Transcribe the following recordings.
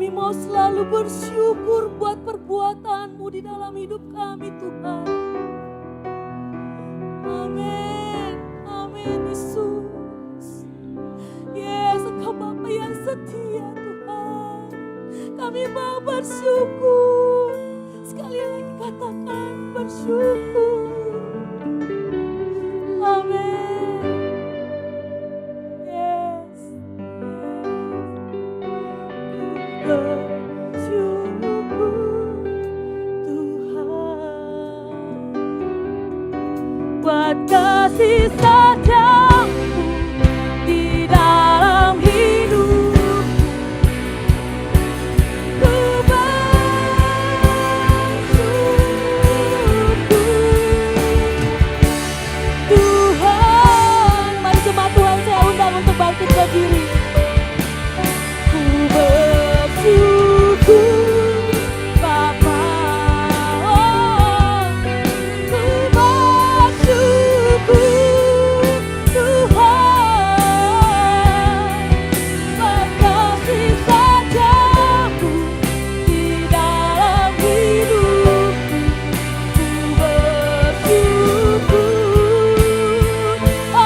Kami mau selalu bersyukur buat perbuatan-Mu di dalam hidup kami Tuhan. Amin, amin Yesus. Yes, Engkau Bapa yang setia Tuhan. Kami mau bersyukur. Sekali lagi katakan bersyukur. Amin. Yes. Bersyukur Tuhan buat kasih sayang-Mu di dalam hidupku. Ku bersyukur Tuhan. Mari jemaat Tuhan saya undang untuk bangkit berdiri. Ku bersyukur Bapa, oh, ku bersyukur Tuhan, berkasih saja-Mu di dalam hidupku. Ku bersyukur, oh,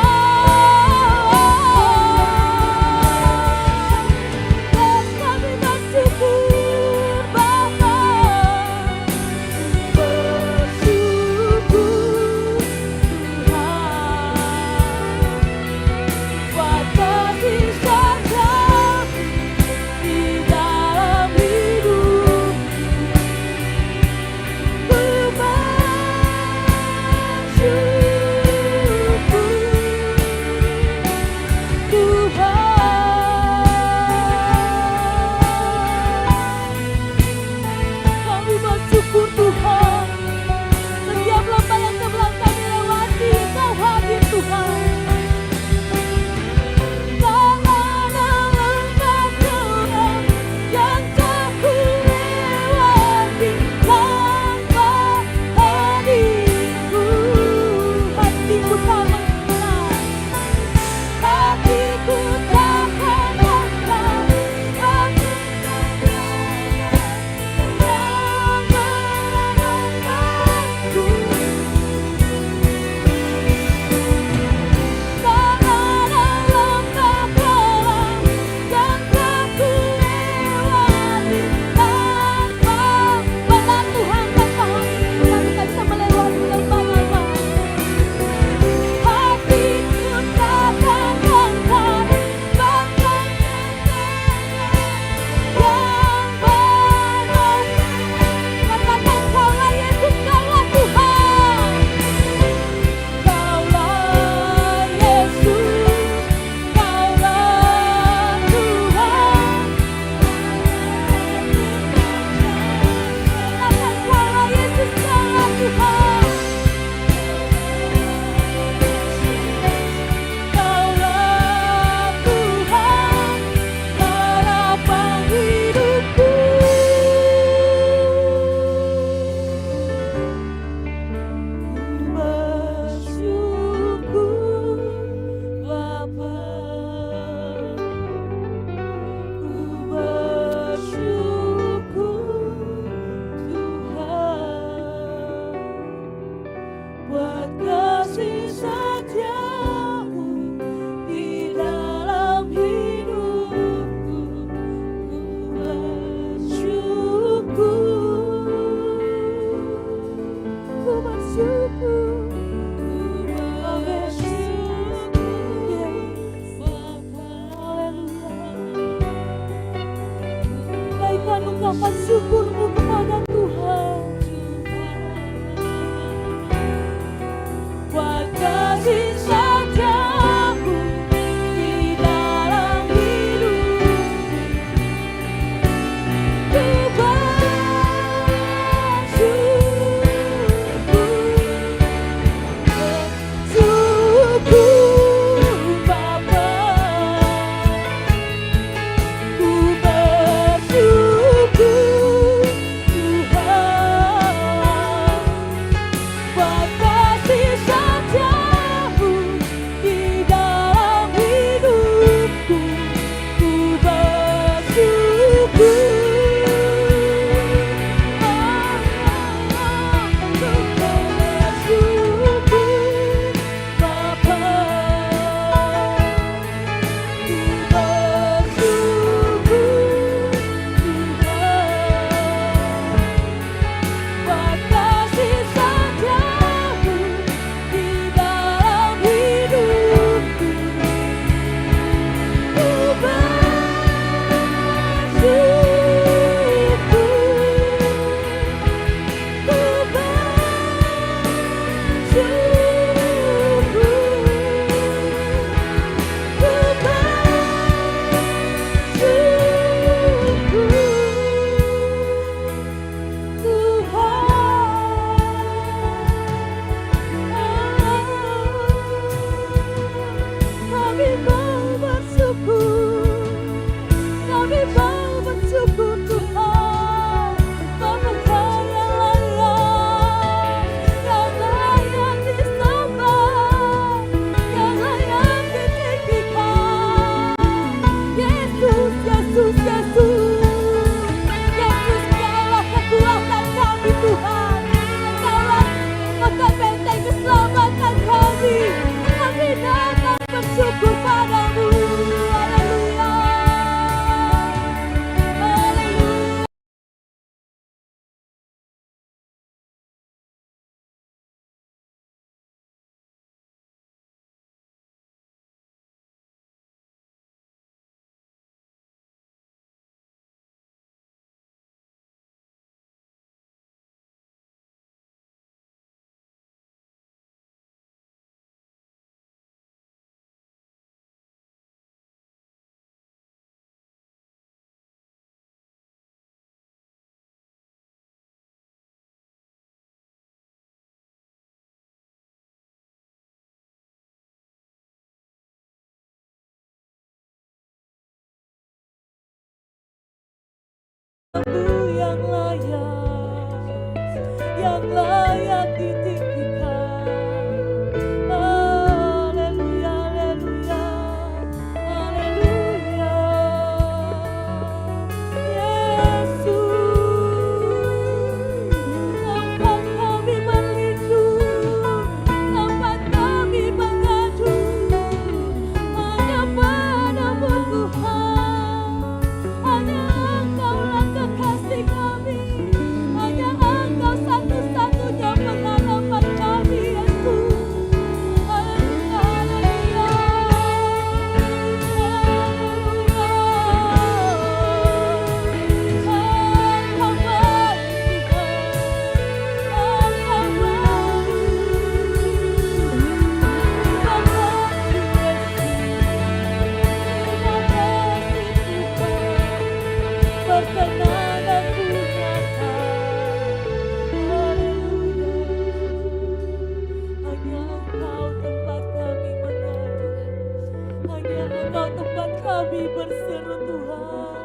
memanggil Engkau tempat kami berseru Tuhan.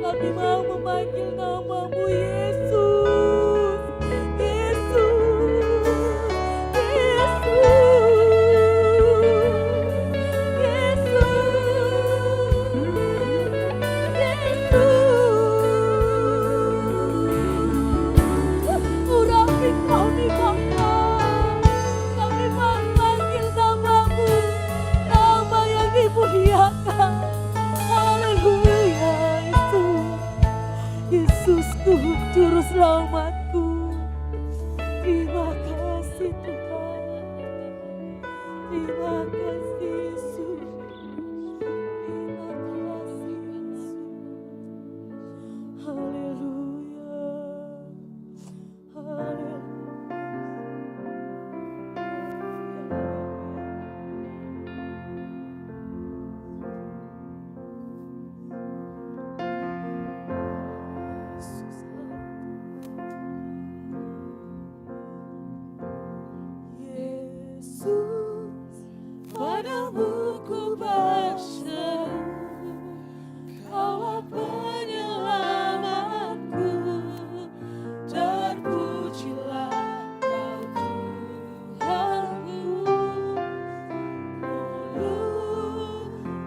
Kami mau memanggil nama-Mu Yesus. Yesus. Urapi kami Bapa. Kami memanggil nama-Mu, nama yang dimuliakan. Haleluya Yesus. Yesusku, juru selamatku. Terima kasih Tuhan. Terima kasih Yesus. Terima kasih Yesus. Haleluya. Haleluya. Yesus, padamu ku berseru, Kau penyelamatku, terpujilah Kau Tuhanku.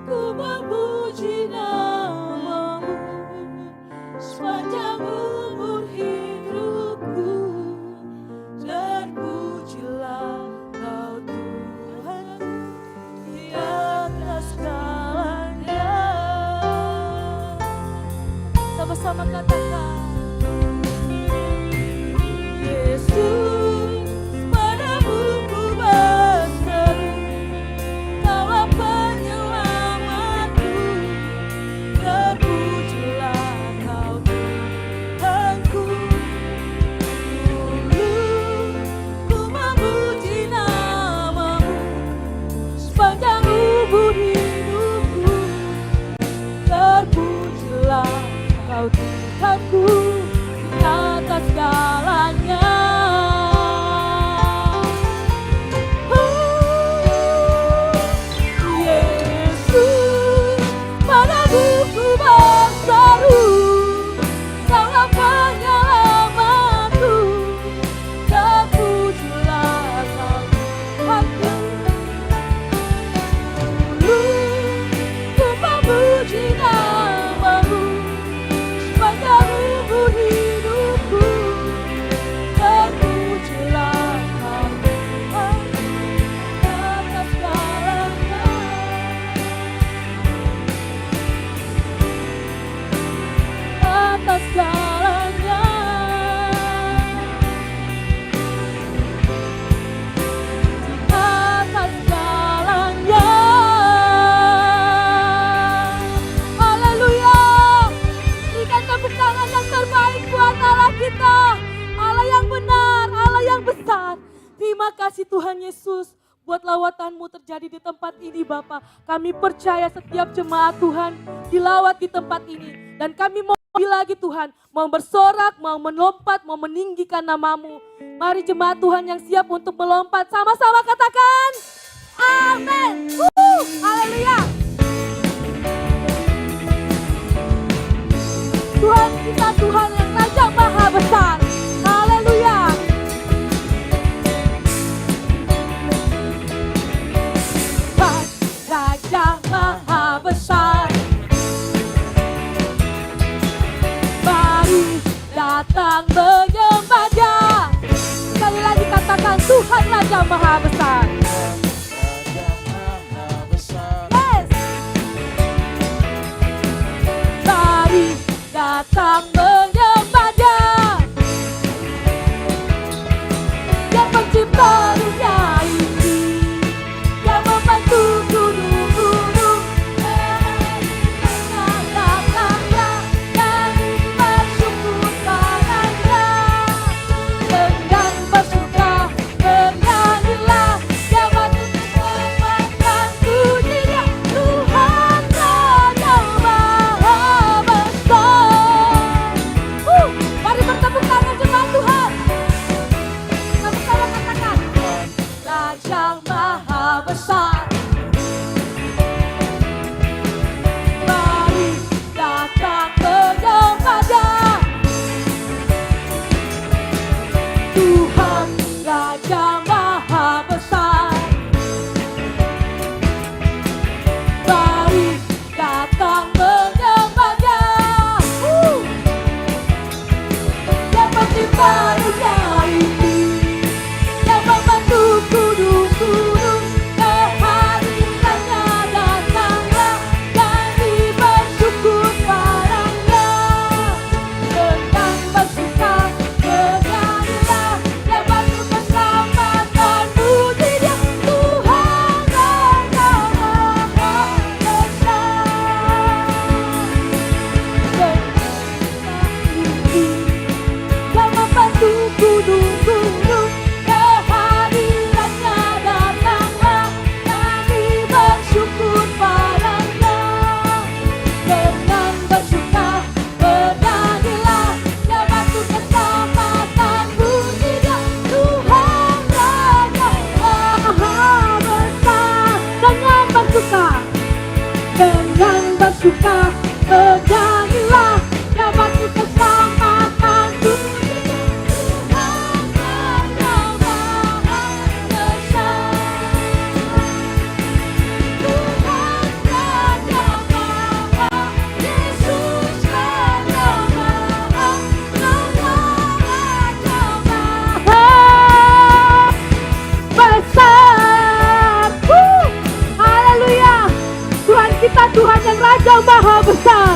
Ku memuji nama-Mu sepanjang umur hidupku, terpujilah Kau Tuhanku di atas segalanya. Sama-sama katakan, Yesus, padamu ku berseru, Kau penyelamatku, terpujilah Kau Tuhanku. Ku memuji nama-Mu sepanjang umur hidupku, terpujilah Kau Tuhanku di atas segalanya. Yesus, padamu ku berseru, Kaulah penyelamatku, terpujilah Kau Tuhanku. Ku memuji nama-Mu sepanjang umur hidupku, terpujilah Kau Tuhanku atas segalanya. Atas segalanya. Atas segalanya. Haleluya. Berikan tepuk tangan yang terbaik buat Allah kita, Allah yang benar, Allah yang besar. Terima kasih Tuhan Yesus buat lawatan-Mu terjadi di tempat ini Bapa. Kami percaya setiap jemaat Tuhan dilawat di tempat ini. Dan kami mau lebih lagi Tuhan, mau bersorak, mau melompat, mau meninggikan nama-Mu. Mari jemaat Tuhan yang siap untuk melompat, sama-sama katakan, amin. Haleluya. Tuhan kita Tuhan yang Raja Maha Besar. Haleluya. Tuhan Raja Maha Besar, mari datang menyembah Dia. Sekali lagi katakan, Tuhan Raja Maha Besar. Yes. Mari datang menyembah Dia, yang mencipta dunia ini, yang membantu gunung-gunung menyatakannya dan bersyukur padanya. Dengan bersuka bernyanyilah, bersuka, bernyanyilah, dapat keselamatan Tuhan yang maha besar. Tuhan yang maha, Yesus yang maha, besar. Haleluya. Tuhan kita Tuhan yang Raja Maha Besar.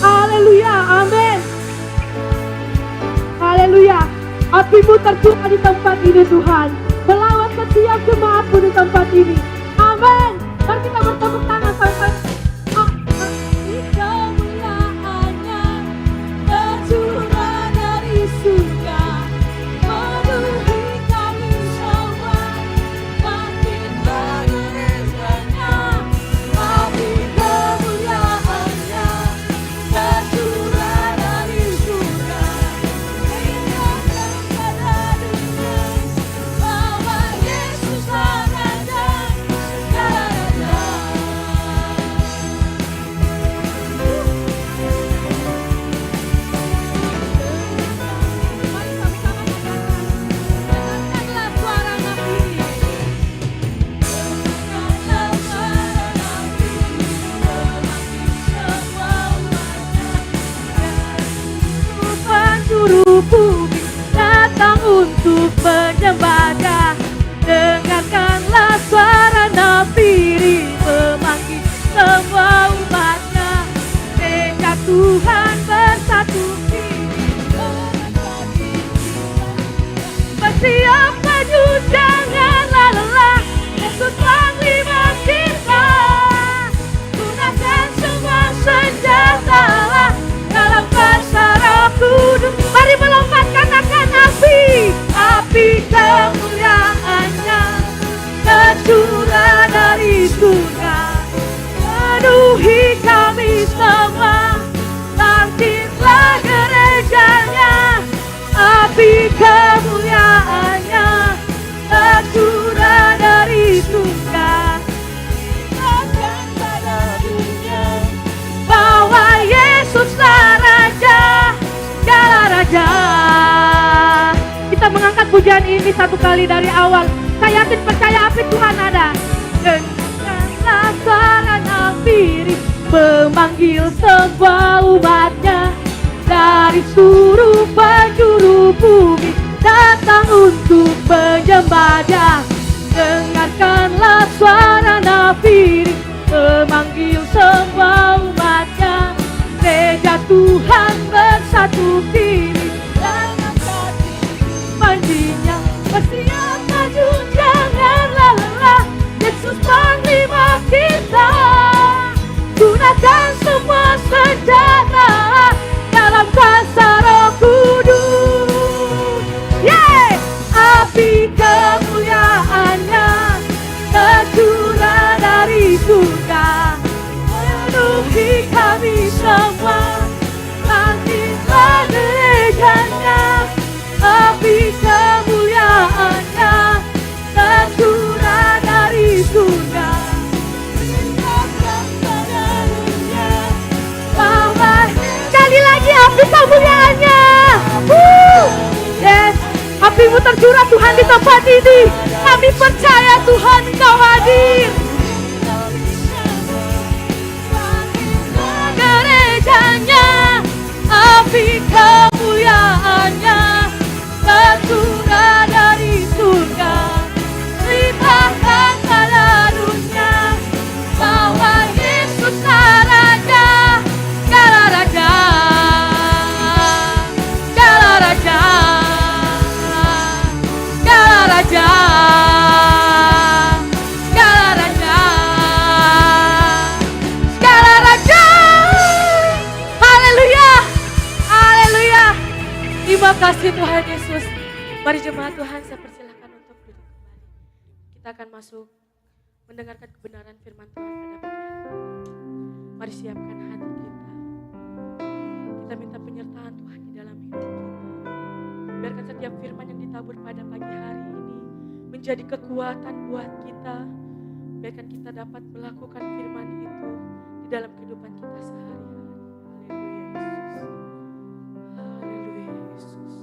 Haleluya, amin. Haleluya. Api-Mu tercurah di tempat ini Tuhan. Melawat setiap jemaat-Mu di tempat ini. Amin. Mari kita bertepuk tangan sampai kemuliaannya tercurah dari surga, memenuhi kami semua. Bangkitlah gerejanya, api kemuliaannya tercurah dari surga, ingatkan pada dunia bahwa Yesuslah Raja segala raja. Mari sama-sama katakan, dengarkanlah suara Nabi. Dengarkanlah suara Nabi, memanggil semua umatnya. Penjuru bumi datang untuk menyembah Dia. Dengarkanlah suara Nabi, memanggil semua umatnya. Gereja Tuhan bersatu kini, bersiap maju, janganlah lelah. Yesus panglima kita, gunakan semua senjata dalam kuasa Roh Kudus. Mari melompat, katakan api, api kemuliaannya tercurah dari surga, penuhi kami semua. Bangkitlah gerejanya, api kemuliaannya tercurah dari surga, ingatkan pada dunia bahwa Yesuslah Raja segala raja. Kita mengangkat pujian ini satu kali dari awal. Saya yakin percaya api Tuhan ada. Dengarkanlah suara Nabi, memanggil semua umatnya. Dari seluruh penjuru bumi datang untuk menyembah Dia. Dengarkanlah suara Nabi, memanggil semua umatnya. Gereja Tuhan bersatu kini, dalam hati mandinya. Bersiap maju, janganlah lelah. Yesus panglima kita, gunakan semua senjata dalam kuasa Roh Kudus. Yeay! Api kemuliaannya tercurah dari surga, memenuhi kami semua. Bangkitlah gerejanya, api kemuliaannya tercurah dari surga, ingatkan pada dunia bahwa sekali lagi api kemuliaannya. Yes, api-Mu tercurah Tuhan di tempat ini. Kami percaya Tuhan Engkau hadir. Gerejanya, api kemuliaannya tercurah dari surga, limpahkan pada dunia bahwa Yesuslah Raja segala raja, segala raja, segala raja, segala raja, segala raja. Haleluya, haleluya. Terima kasih Tuhan Yesus. Mari jemaat Tuhan, saya persilahkan untuk duduk kembali. Kita akan masuk mendengarkan kebenaran firman Tuhan pada pagi hari. Mari siapkan hati kita. Kita minta penyertaan Tuhan di dalam hidup kita. Biarkan setiap firman yang ditabur pada pagi hari ini menjadi kekuatan buat kita. Biarkan kita dapat melakukan firman itu di di dalam kehidupan kita sehari-hari. Haleluya Yesus.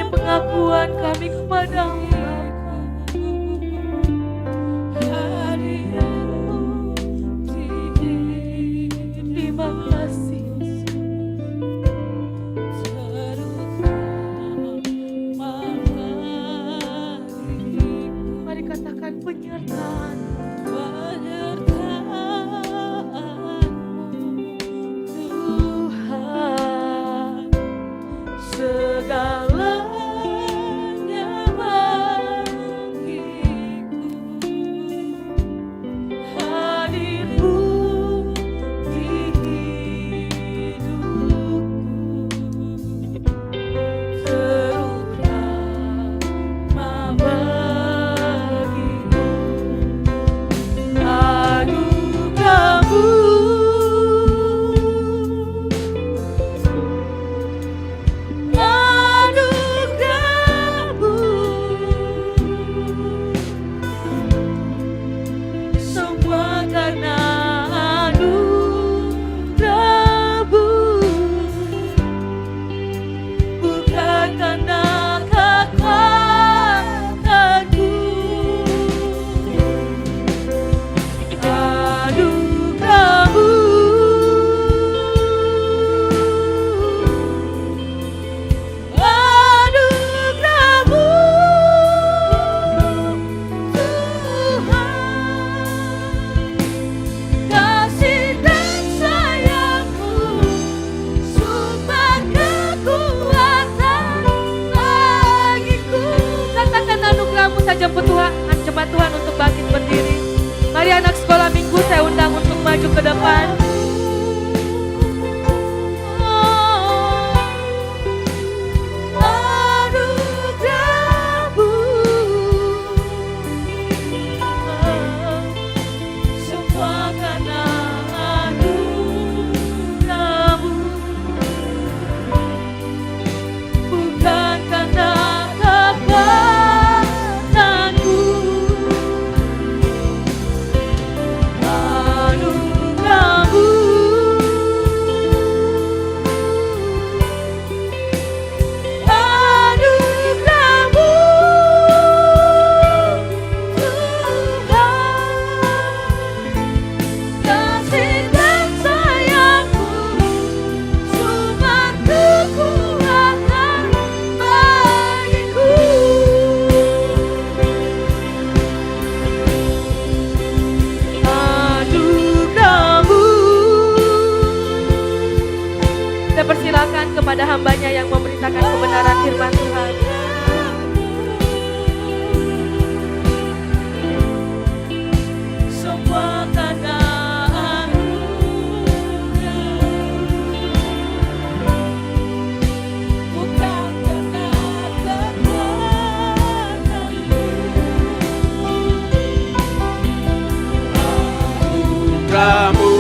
Pengakuan kami kepadamu. Terima kasih. Mari katakan penyertaan. Tuhan, segala jemaat Tuhan untuk bangkit berdiri. Mari anak sekolah minggu saya undang untuk maju ke depan. hambanya yang memberitakan kebenaran firman Tuhan. Semua karena bukan karena kekuatanmu. Kamu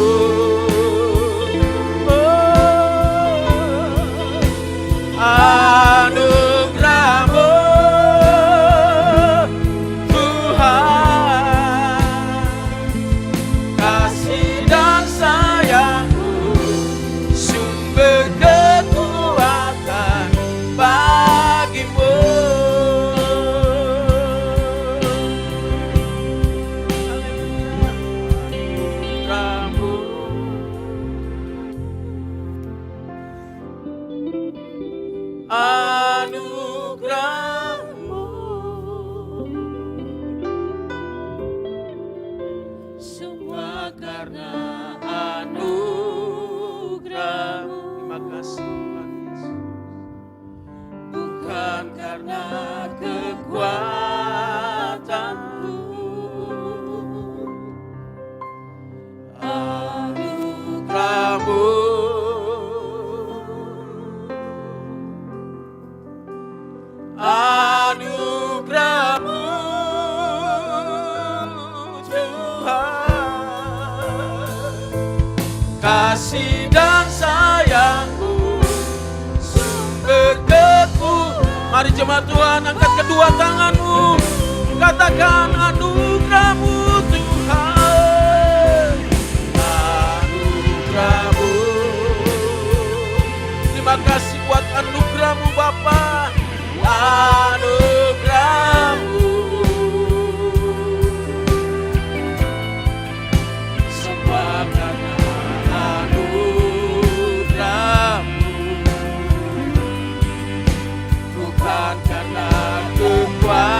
anugerahmu Tuhan, kasih dan sayangmu, sumber kekuatan bagimu. Anugerahmu semua karena anugerahmu. Terima kasih Tuhan Yesus, bukan karena kekuatanmu. Anugerahmu anugerahmu Tuhan, kasih dan sayangmu, sumber kekuatan. Mari jemaat Tuhan, angkat kedua tanganmu, katakan anugerahmu Tuhan, anugerahmu. Terima kasih buat anugerahmu Bapa, anugerahmu semua karena anugerahmu, bukan karena kekuatanmu.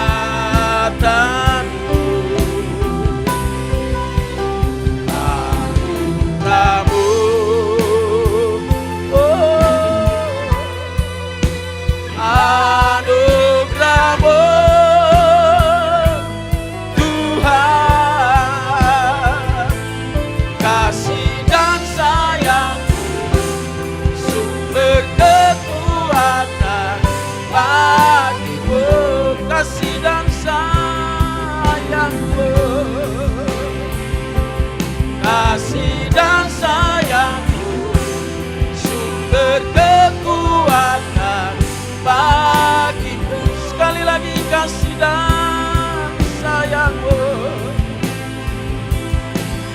Anugerahmu, anugerahmu Tuhan, kasih dan sayangmu, sumber kekuatan bagimu. Kasih dan sayangmu, kasih dan sayangmu, sumber kekuatan bagimu. Sekali lagi, kasih dan sayangmu,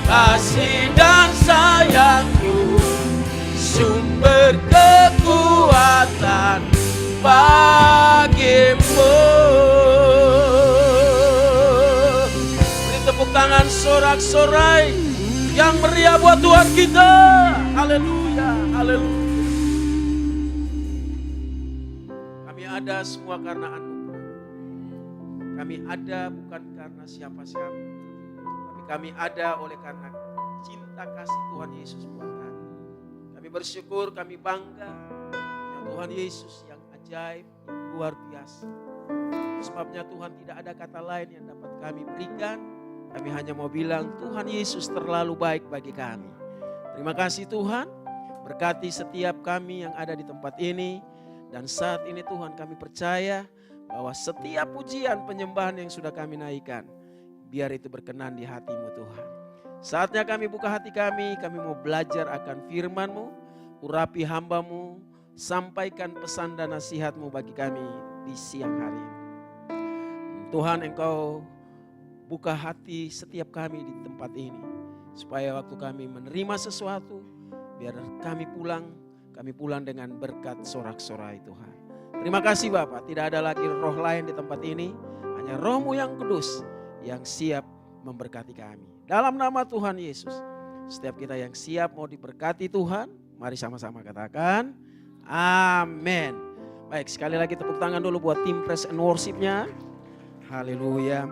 kasih dan sayangmu, sumber kekuatan bagimu. Beri tepuk tangan sorak-sorai yang meriah buat Tuhan kita. Haleluya, haleluya. Ada semua karena anugerah. Kami ada bukan karena siapa-siapa, tapi kami ada oleh karena cinta kasih Tuhan Yesus buat kami. Kami bersyukur, kami bangga dengan Tuhan Yesus yang ajaib, yang luar biasa. Sebabnya Tuhan tidak ada kata lain yang dapat kami berikan. Kami hanya mau bilang Tuhan Yesus terlalu baik bagi kami. Terima kasih Tuhan, berkati setiap kami yang ada di tempat ini. Dan saat ini Tuhan, kami percaya bahwa setiap pujian penyembahan yang sudah kami naikkan, biar itu berkenan di hati-Mu Tuhan. Saatnya kami buka hati kami mau belajar akan firman-Mu, urapi hamba-Mu, sampaikan pesan dan nasihat-Mu bagi kami di siang hari ini. Tuhan, Engkau buka hati setiap kami di tempat ini, supaya waktu kami menerima sesuatu, biar kami pulang dengan berkat sorak-sorai Tuhan. Terima kasih Bapak, tidak ada lagi roh lain di tempat ini, hanya Roh-Mu yang kudus yang siap memberkati kami. Dalam nama Tuhan Yesus, setiap kita yang siap mau diberkati Tuhan, mari sama-sama katakan, amin. Baik, sekali lagi tepuk tangan dulu buat tim praise and worship-nya. Haleluya.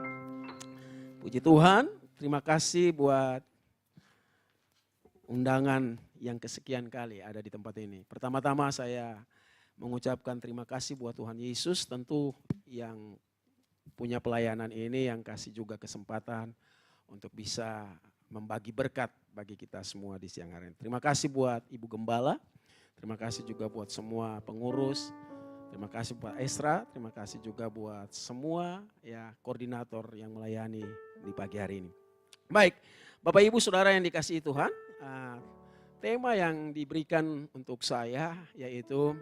Puji Tuhan, terima kasih buat undangan yang kesekian kali ada di tempat ini. Pertama-tama saya mengucapkan terima kasih buat Tuhan Yesus, tentu yang punya pelayanan ini yang kasih juga kesempatan untuk bisa membagi berkat bagi kita semua di siang hari ini. Terima kasih buat Ibu Gembala, terima kasih juga buat semua pengurus, terima kasih buat Esra, terima kasih juga buat semua ya koordinator yang melayani di pagi hari ini. Baik, Bapak Ibu Saudara yang dikasihi Tuhan, tema yang diberikan untuk saya yaitu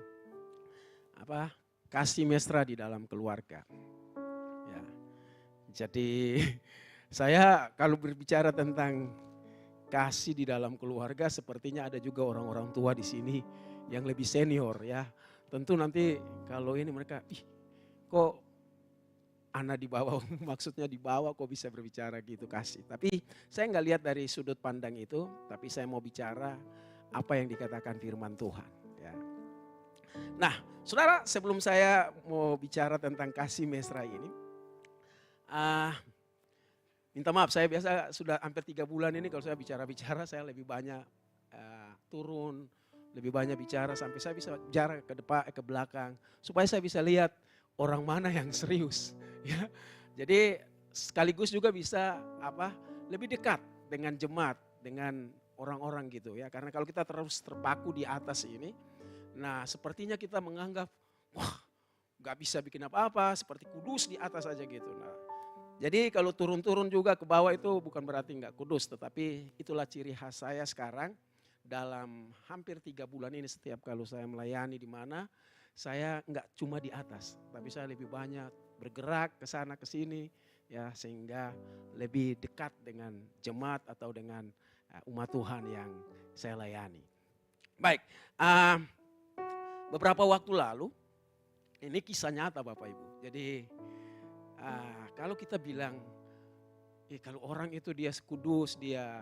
kasih mesra di dalam keluarga. Ya, jadi saya kalau berbicara tentang kasih di dalam keluarga, sepertinya ada juga orang-orang tua di sini yang lebih senior ya. Tentu nanti kalau ini mereka, kok anak di bawah, maksudnya di bawah kok bisa berbicara gitu kasih. Tapi saya nggak lihat dari sudut pandang itu, tapi saya mau bicara apa yang dikatakan firman Tuhan. Ya. Nah, saudara, sebelum saya mau bicara tentang kasih mesra ini, minta maaf, saya biasa sudah hampir 3 bulan ini kalau saya bicara-bicara saya lebih banyak turun, lebih banyak bicara sampai saya bisa bicara ke depan, ke belakang, supaya saya bisa lihat orang mana yang serius. Ya. Jadi sekaligus juga bisa lebih dekat dengan jemaat, dengan orang-orang gitu ya. Karena kalau kita terus terpaku di atas ini, nah sepertinya kita menganggap, wah gak bisa bikin apa-apa, seperti kudus di atas aja gitu. Nah, jadi kalau turun-turun juga ke bawah itu bukan berarti nggak kudus, tetapi itulah ciri khas saya sekarang dalam hampir 3 bulan ini setiap kalau saya melayani di mana saya nggak cuma di atas, tapi saya lebih banyak bergerak ke sana ke sini ya sehingga lebih dekat dengan jemaat atau dengan umat Tuhan yang saya layani. Baik, beberapa waktu lalu ini kisah nyata Bapak Ibu. Jadi kalau kita bilang, kalau orang itu dia kudus, dia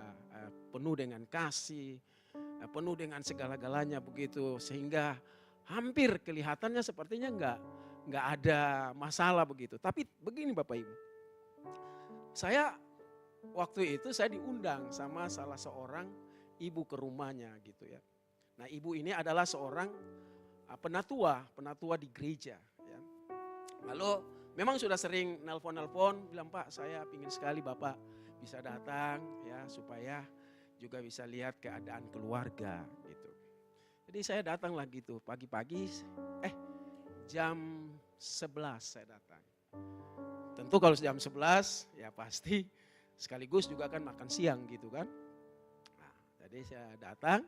penuh dengan kasih, penuh dengan segala-galanya begitu, sehingga hampir kelihatannya sepertinya nggak ada masalah begitu. Tapi begini Bapak Ibu, saya waktu itu saya diundang sama salah seorang ibu ke rumahnya gitu ya. Nah ibu ini adalah seorang penatua di gereja. Ya. Lalu memang sudah sering nelpon, bilang Pak saya ingin sekali Bapak bisa datang ya supaya juga bisa lihat keadaan keluarga gitu. Jadi saya datang lagi tuh pagi-pagi, jam 11 saya datang. Tentu kalau jam 11 ya pasti sekaligus juga kan makan siang gitu kan. Nah, jadi saya datang,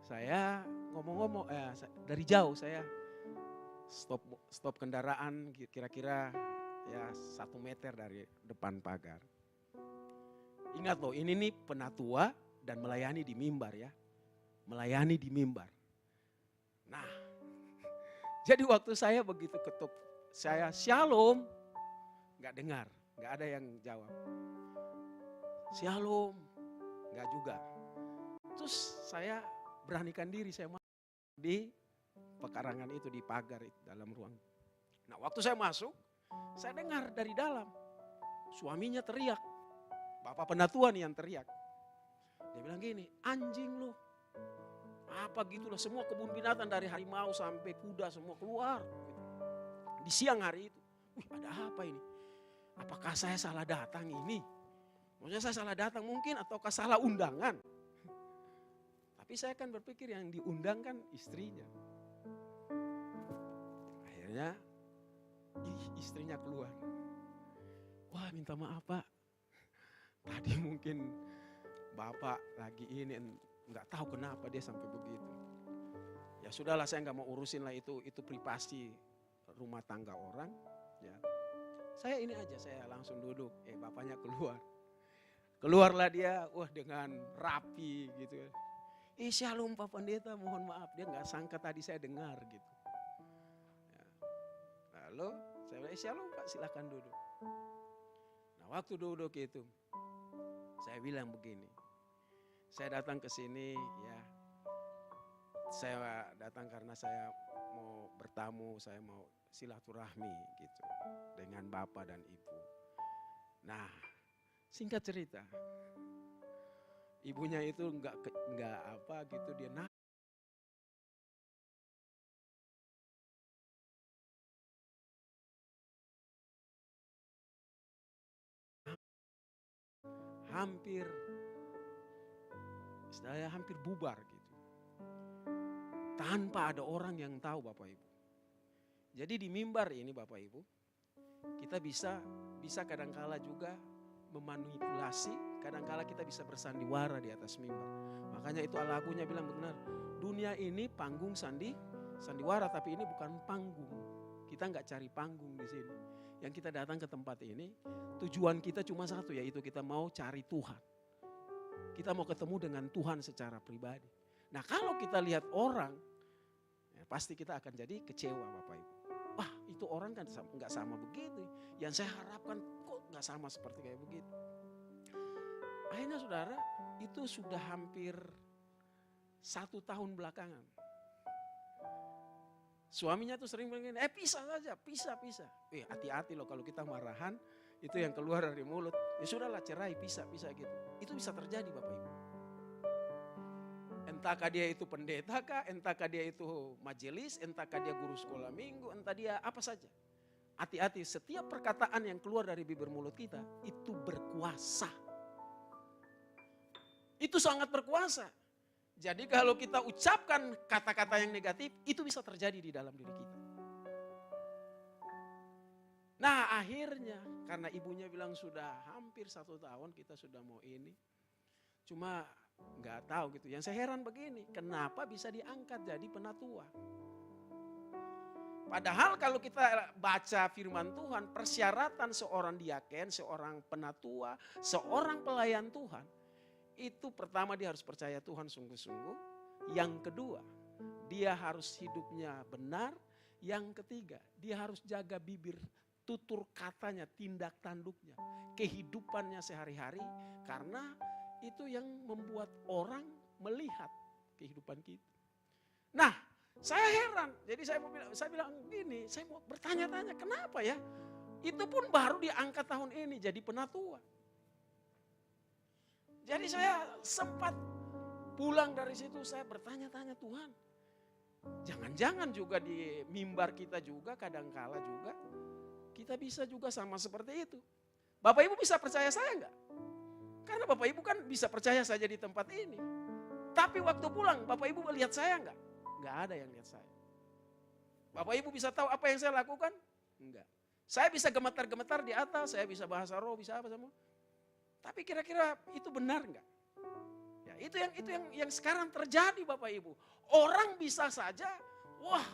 saya ngomong-ngomong, dari jauh saya stop kendaraan kira-kira ya 1 meter dari depan pagar. Ingat loh ini nih penatua dan melayani di mimbar ya. Melayani di mimbar. Nah jadi waktu saya begitu ketuk, saya shalom, gak dengar, gak ada yang jawab. Shalom, gak juga. Terus saya beranikan diri, saya masuk di pekarangan itu, di pagar itu dalam ruang. Nah waktu saya masuk, saya dengar dari dalam, suaminya teriak, bapak penatua nih yang teriak. Dia bilang gini, anjing lu, apa gitulah semua kebun binatang dari harimau sampai kuda semua keluar. Di siang hari itu, ada apa ini? Apakah saya salah datang ini? Maksudnya saya salah datang mungkin ataukah salah undangan? Tapi saya kan berpikir yang diundang kan istrinya. Akhirnya istrinya keluar. Wah minta maaf Pak. Tadi mungkin Bapak lagi ini nggak tahu kenapa dia sampai begitu. Ya sudahlah saya nggak mau urusin lah itu privasi rumah tangga orang. Ya. Saya ini aja saya langsung duduk. Bapaknya keluar. Keluarlah dia, dengan rapi gitu. Shalom Pak Pendeta, mohon maaf dia nggak sangka tadi saya dengar gitu. Ya. Lalu saya bilang shalom Pak silakan duduk. Nah waktu duduk itu saya bilang begini, saya datang ke sini ya, saya datang karena saya mau bertamu, saya mau silaturahmi gitu dengan Bapak dan Ibu. Nah singkat cerita, ibunya itu nggak apa gitu dia hampir bubar gitu. Tanpa ada orang yang tahu Bapak Ibu. Jadi di mimbar ini Bapak Ibu, kita bisa kadangkala juga memanipulasi, kadangkala kita bisa bersandiwara di atas mimbar. Makanya itu lagunya bilang benar, dunia ini panggung sandiwara, tapi ini bukan panggung. Kita nggak cari panggung di sini. Yang kita datang ke tempat ini, tujuan kita cuma satu, yaitu kita mau cari Tuhan. Kita mau ketemu dengan Tuhan secara pribadi. Nah kalau kita lihat orang, ya pasti kita akan jadi kecewa Bapak Ibu. Wah itu orang kan nggak sama begitu. Yang saya harapkan kok nggak sama seperti kayak begitu. Akhirnya saudara, itu sudah hampir 1 tahun belakangan. Suaminya tuh sering bilang, pisah saja, pisah. Hati-hati loh kalau kita marahan, itu yang keluar dari mulut. Ya sudahlah cerai, pisah gitu. Itu bisa terjadi Bapak Ibu. Entahkah dia itu pendeta kah, entahkah dia itu majelis, entahkah dia guru sekolah minggu, entah dia apa saja. Hati-hati, setiap perkataan yang keluar dari bibir mulut kita, itu berkuasa. Itu sangat berkuasa. Jadi kalau kita ucapkan kata-kata yang negatif, itu bisa terjadi di dalam diri kita. Nah akhirnya karena ibunya bilang sudah hampir 1 tahun kita sudah mau ini. Cuma nggak tahu gitu. Yang saya heran begini, kenapa bisa diangkat jadi penatua? Padahal kalau kita baca firman Tuhan, persyaratan seorang diaken, seorang penatua, seorang pelayan Tuhan, itu pertama dia harus percaya Tuhan sungguh-sungguh. Yang kedua, dia harus hidupnya benar. Yang ketiga, dia harus jaga bibir, tutur katanya, tindak tanduknya, kehidupannya sehari-hari. Karena itu yang membuat orang melihat kehidupan kita. Nah, saya heran. Jadi saya bilang gini, saya mau bertanya-tanya kenapa ya? Itu pun baru diangkat tahun ini jadi penatua. Jadi saya sempat pulang dari situ, saya bertanya-tanya Tuhan. Jangan-jangan juga di mimbar kita juga kadangkala juga kita bisa juga sama seperti itu. Bapak Ibu bisa percaya saya enggak? Karena Bapak Ibu kan bisa percaya saja di tempat ini. Tapi waktu pulang Bapak Ibu lihat saya enggak? Enggak ada yang lihat saya. Bapak Ibu bisa tahu apa yang saya lakukan? Enggak. Saya bisa gemetar-gemetar di atas, saya bisa bahasa roh, bisa apa semua. Tapi kira-kira itu benar enggak? Ya, itu yang sekarang terjadi Bapak Ibu. Orang bisa saja, wah,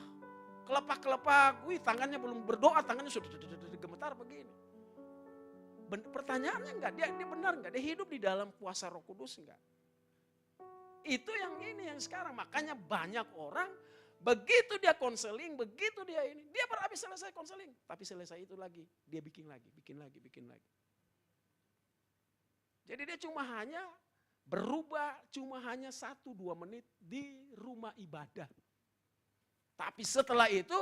kelepak-kelepak, tangannya belum berdoa, tangannya sudah gemetar begini. Pertanyaannya enggak, dia benar enggak? Dia hidup di dalam kuasa Roh Kudus enggak? Itu yang ini yang sekarang, makanya banyak orang begitu dia konseling, begitu dia ini, dia baru habis selesai konseling, tapi selesai itu lagi, dia bikin lagi. Jadi dia cuma hanya berubah, cuma hanya 1-2 menit di rumah ibadah. Tapi setelah itu,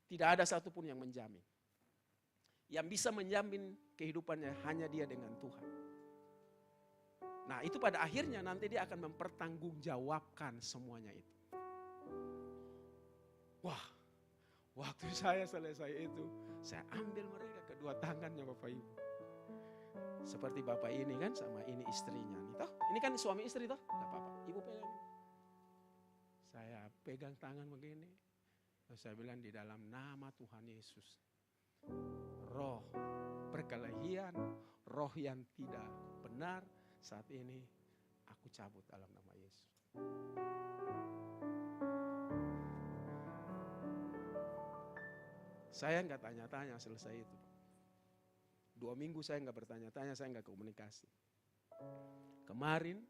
tidak ada satupun yang menjamin. Yang bisa menjamin kehidupannya hanya dia dengan Tuhan. Nah itu pada akhirnya nanti dia akan mempertanggungjawabkan semuanya itu. Wah, waktu saya selesai itu, saya ambil mereka kedua tangannya Bapak Ibu. Seperti Bapak ini kan sama ini istrinya nih toh. Ini kan suami istri toh, enggak apa-apa. Ibu pegang. Saya pegang tangan begini. Terus saya bilang di dalam nama Tuhan Yesus. Roh perkelahian, roh yang tidak benar saat ini aku cabut dalam nama Yesus. Saya enggak tanya-tanya selesai itu. 2 minggu saya enggak bertanya-tanya, saya enggak komunikasi. Kemarin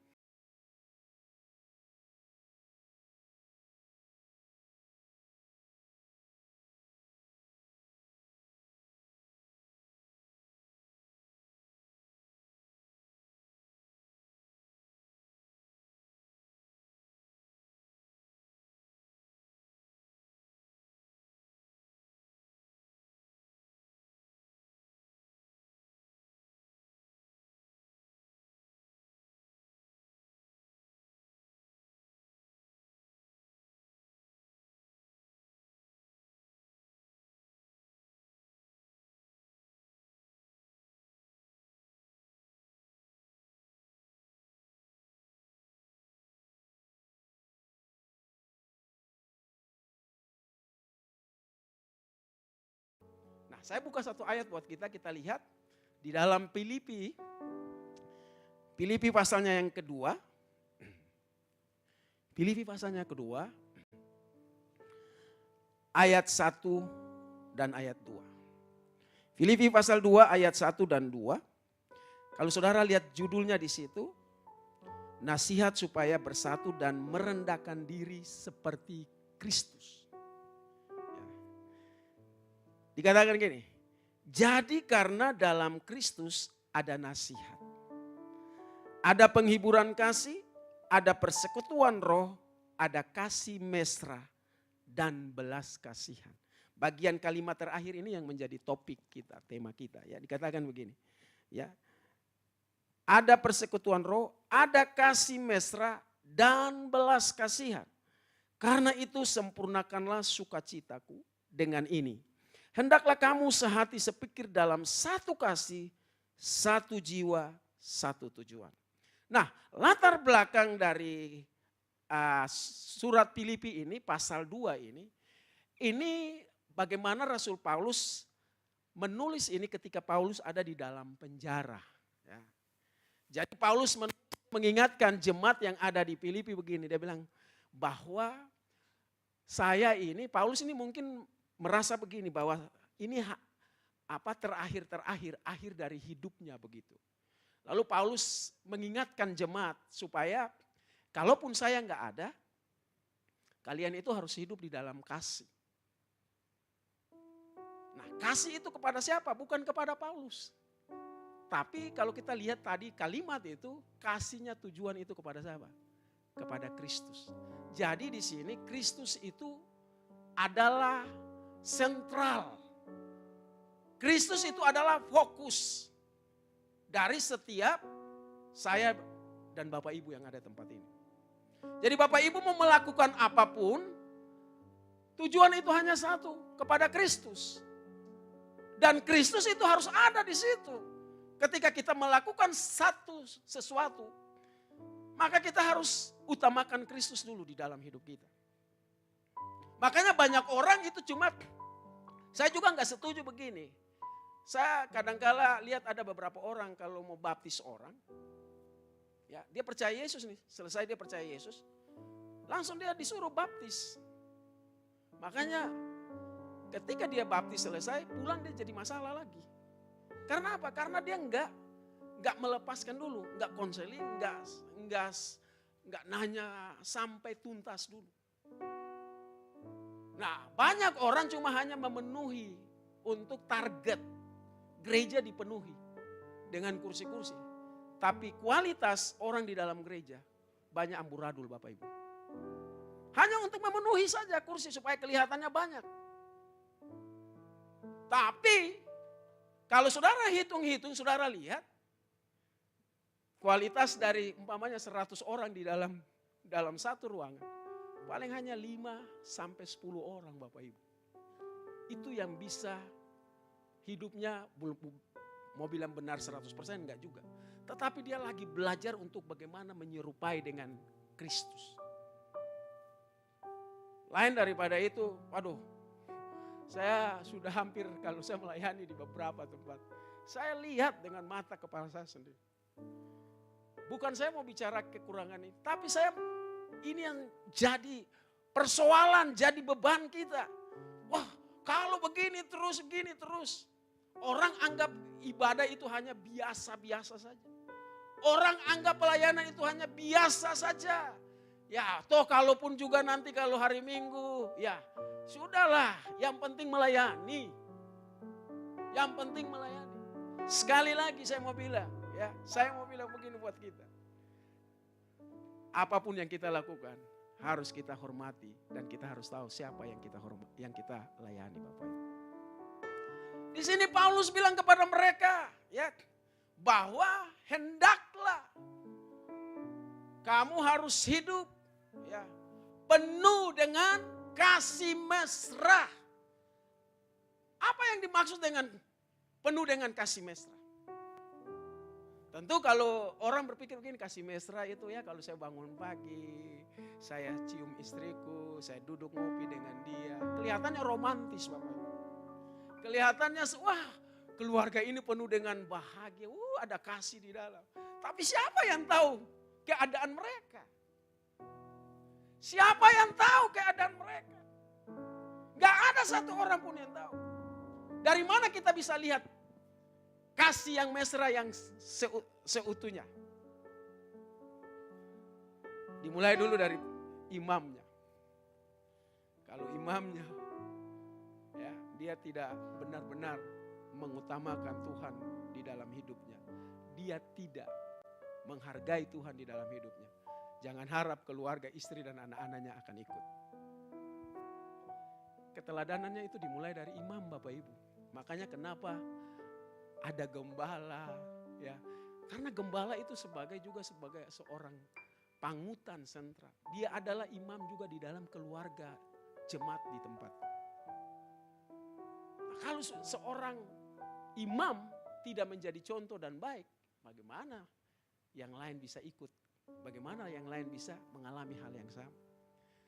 Saya buka satu ayat buat kita lihat di dalam Filipi pasalnya yang kedua. Filipi pasalnya kedua, ayat 1 dan ayat 2. Filipi pasal 2 ayat 1 dan 2. Kalau saudara lihat judulnya di situ, nasihat supaya bersatu dan merendahkan diri seperti Kristus. Ya. Dikatakan gini, jadi karena dalam Kristus ada nasihat, ada penghiburan kasih, ada persekutuan roh, ada kasih mesra dan belas kasihan. Bagian kalimat terakhir ini yang menjadi topik kita, tema kita. Ya, dikatakan begini. Ya, ada persekutuan roh, ada kasih mesra dan belas kasihan. Karena itu sempurnakanlah sukacitaku dengan ini. Hendaklah kamu sehati sepikir dalam satu kasih, satu jiwa, satu tujuan. Nah, latar belakang dari surat Filipi ini, pasal 2 ini bagaimana Rasul Paulus menulis ini ketika Paulus ada di dalam penjara. Ya. Jadi Paulus mengingatkan jemaat yang ada di Filipi begini, dia bilang bahwa Paulus ini mungkin merasa begini bahwa ini akhir dari hidupnya begitu. Lalu Paulus mengingatkan jemaat supaya kalaupun saya nggak ada, kalian itu harus hidup di dalam kasih. Nah, kasih itu kepada siapa? Bukan kepada Paulus. Tapi kalau kita lihat tadi kalimat itu, kasihnya tujuan itu kepada siapa? Kepada Kristus. Jadi di sini Kristus itu adalah sentral. Kristus itu adalah fokus dari setiap saya dan Bapak Ibu yang ada di tempat ini. Jadi Bapak Ibu mau melakukan apapun, tujuan itu hanya satu, kepada Kristus. Dan Kristus itu harus ada di situ. Ketika kita melakukan sesuatu, maka kita harus utamakan Kristus dulu di dalam hidup kita. Makanya banyak orang itu saya juga nggak setuju begini. Saya kadang-kala lihat ada beberapa orang kalau mau baptis orang, ya dia percaya Yesus nih, selesai dia percaya Yesus, langsung dia disuruh baptis. Makanya ketika dia baptis selesai, pulang dia jadi masalah lagi. Karena apa? Karena dia nggak melepaskan dulu, nggak konseling, nggak nanya sampai tuntas dulu. Nah, banyak orang cuma hanya memenuhi untuk target gereja dipenuhi dengan kursi-kursi. Tapi kualitas orang di dalam gereja banyak amburadul Bapak Ibu. Hanya untuk memenuhi saja kursi supaya kelihatannya banyak. Tapi kalau saudara hitung-hitung, saudara lihat kualitas dari umpamanya 100 orang di dalam satu ruangan, paling hanya 5 sampai 10 orang Bapak Ibu. Itu yang bisa hidupnya, mau bilang benar 100% enggak juga. Tetapi dia lagi belajar untuk bagaimana menyerupai dengan Kristus. Lain daripada itu, saya sudah hampir kalau saya melayani di beberapa tempat, saya lihat dengan mata kepala saya sendiri. Bukan saya mau bicara kekurangan ini, tapi ini yang jadi persoalan, jadi beban kita. Wah, kalau begini terus. Orang anggap ibadah itu hanya biasa-biasa saja. Orang anggap pelayanan itu hanya biasa saja. Ya, toh kalaupun juga nanti kalau hari Minggu, ya sudahlah, yang penting melayani. Yang penting melayani. Sekali lagi saya mau bilang begini buat kita. Apapun yang kita lakukan harus kita hormati dan kita harus tahu siapa yang kita layani Bapak Ibu. Di sini Paulus bilang kepada mereka, ya, bahwa hendaklah kamu harus hidup, ya, penuh dengan kasih mesra. Apa yang dimaksud dengan penuh dengan kasih mesra? Tentu kalau orang berpikir begini, kasih mesra itu ya kalau saya bangun pagi, saya cium istriku, saya duduk ngopi dengan dia, kelihatannya romantis Bapak. Kelihatannya, wah keluarga ini penuh dengan bahagia. Ada kasih di dalam. Tapi siapa yang tahu keadaan mereka? Siapa yang tahu keadaan mereka? Gak ada satu orang pun yang tahu. Dari mana kita bisa lihat kasih yang mesra yang seutuhnya? Dimulai dulu dari imamnya. Kalau imamnya, ya, dia tidak benar-benar mengutamakan Tuhan di dalam hidupnya. Dia tidak menghargai Tuhan di dalam hidupnya. Jangan harap keluarga, istri dan anak-anaknya akan ikut. Keteladanannya itu dimulai dari imam, Bapak Ibu. Makanya kenapa ada gembala, ya. Karena gembala itu juga sebagai seorang panutan sentral. Dia adalah imam juga di dalam keluarga jemaat di tempat. Nah, kalau seorang imam tidak menjadi contoh dan baik, bagaimana yang lain bisa ikut? Bagaimana yang lain bisa mengalami hal yang sama?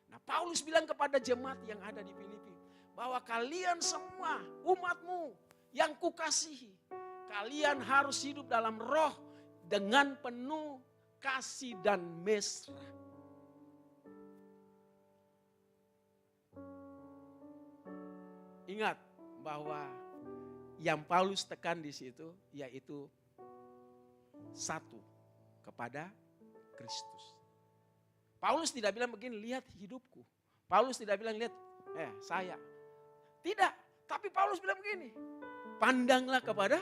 Nah, Paulus bilang kepada jemaat yang ada di Filipi, bahwa kalian semua umatmu yang kukasihi, kalian harus hidup dalam roh dengan penuh kasih dan mesra. Ingat bahwa yang Paulus tekan di situ yaitu satu, kepada Kristus. Paulus tidak bilang begini, lihat hidupku. Paulus tidak bilang lihat saya. Tidak, tapi Paulus bilang begini, pandanglah kepada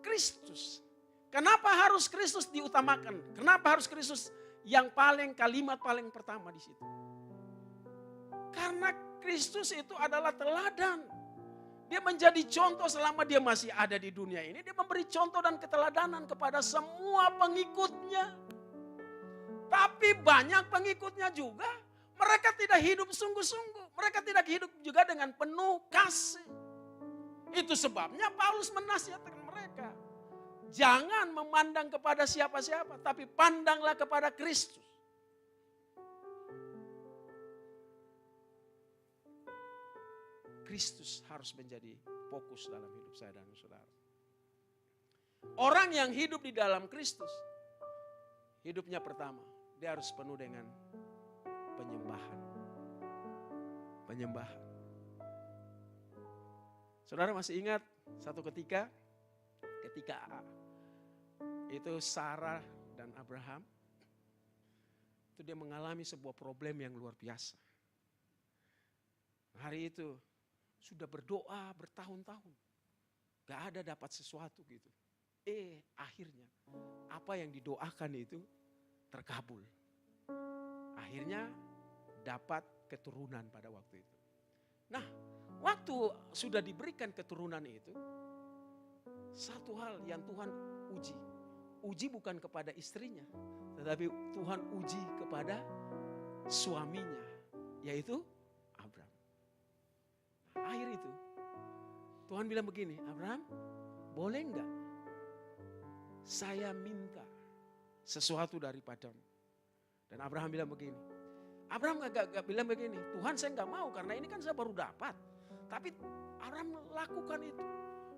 Kristus. Kenapa harus Kristus diutamakan? Kenapa harus Kristus yang kalimat paling pertama di situ? Karena Kristus itu adalah teladan. Dia menjadi contoh selama dia masih ada di dunia ini. Dia memberi contoh dan keteladanan kepada semua pengikutnya. Tapi banyak pengikutnya juga, mereka tidak hidup sungguh-sungguh. Mereka tidak hidup juga dengan penuh kasih. Itu sebabnya Paulus menasihatkan mereka. Jangan memandang kepada siapa-siapa, tapi pandanglah kepada Kristus. Kristus harus menjadi fokus dalam hidup saya dan saudara. Orang yang hidup di dalam Kristus, hidupnya pertama, dia harus penuh dengan penyembahan. Penyembahan. Saudara masih ingat satu ketika itu Sarah dan Abraham, itu dia mengalami sebuah problem yang luar biasa. Hari itu sudah berdoa bertahun-tahun, gak ada dapat sesuatu gitu. Akhirnya apa yang didoakan itu terkabul. Akhirnya dapat keturunan pada waktu itu. Nah, waktu sudah diberikan keturunan itu, satu hal yang Tuhan uji. Uji bukan kepada istrinya, tetapi Tuhan uji kepada suaminya, yaitu Abraham. Akhir itu, Tuhan bilang begini, Abraham, boleh enggak saya minta sesuatu daripadamu? Dan Abraham bilang begini. Abraham gak bilang begini, Tuhan saya gak mau karena ini kan saya baru dapat. Tapi Abraham lakukan itu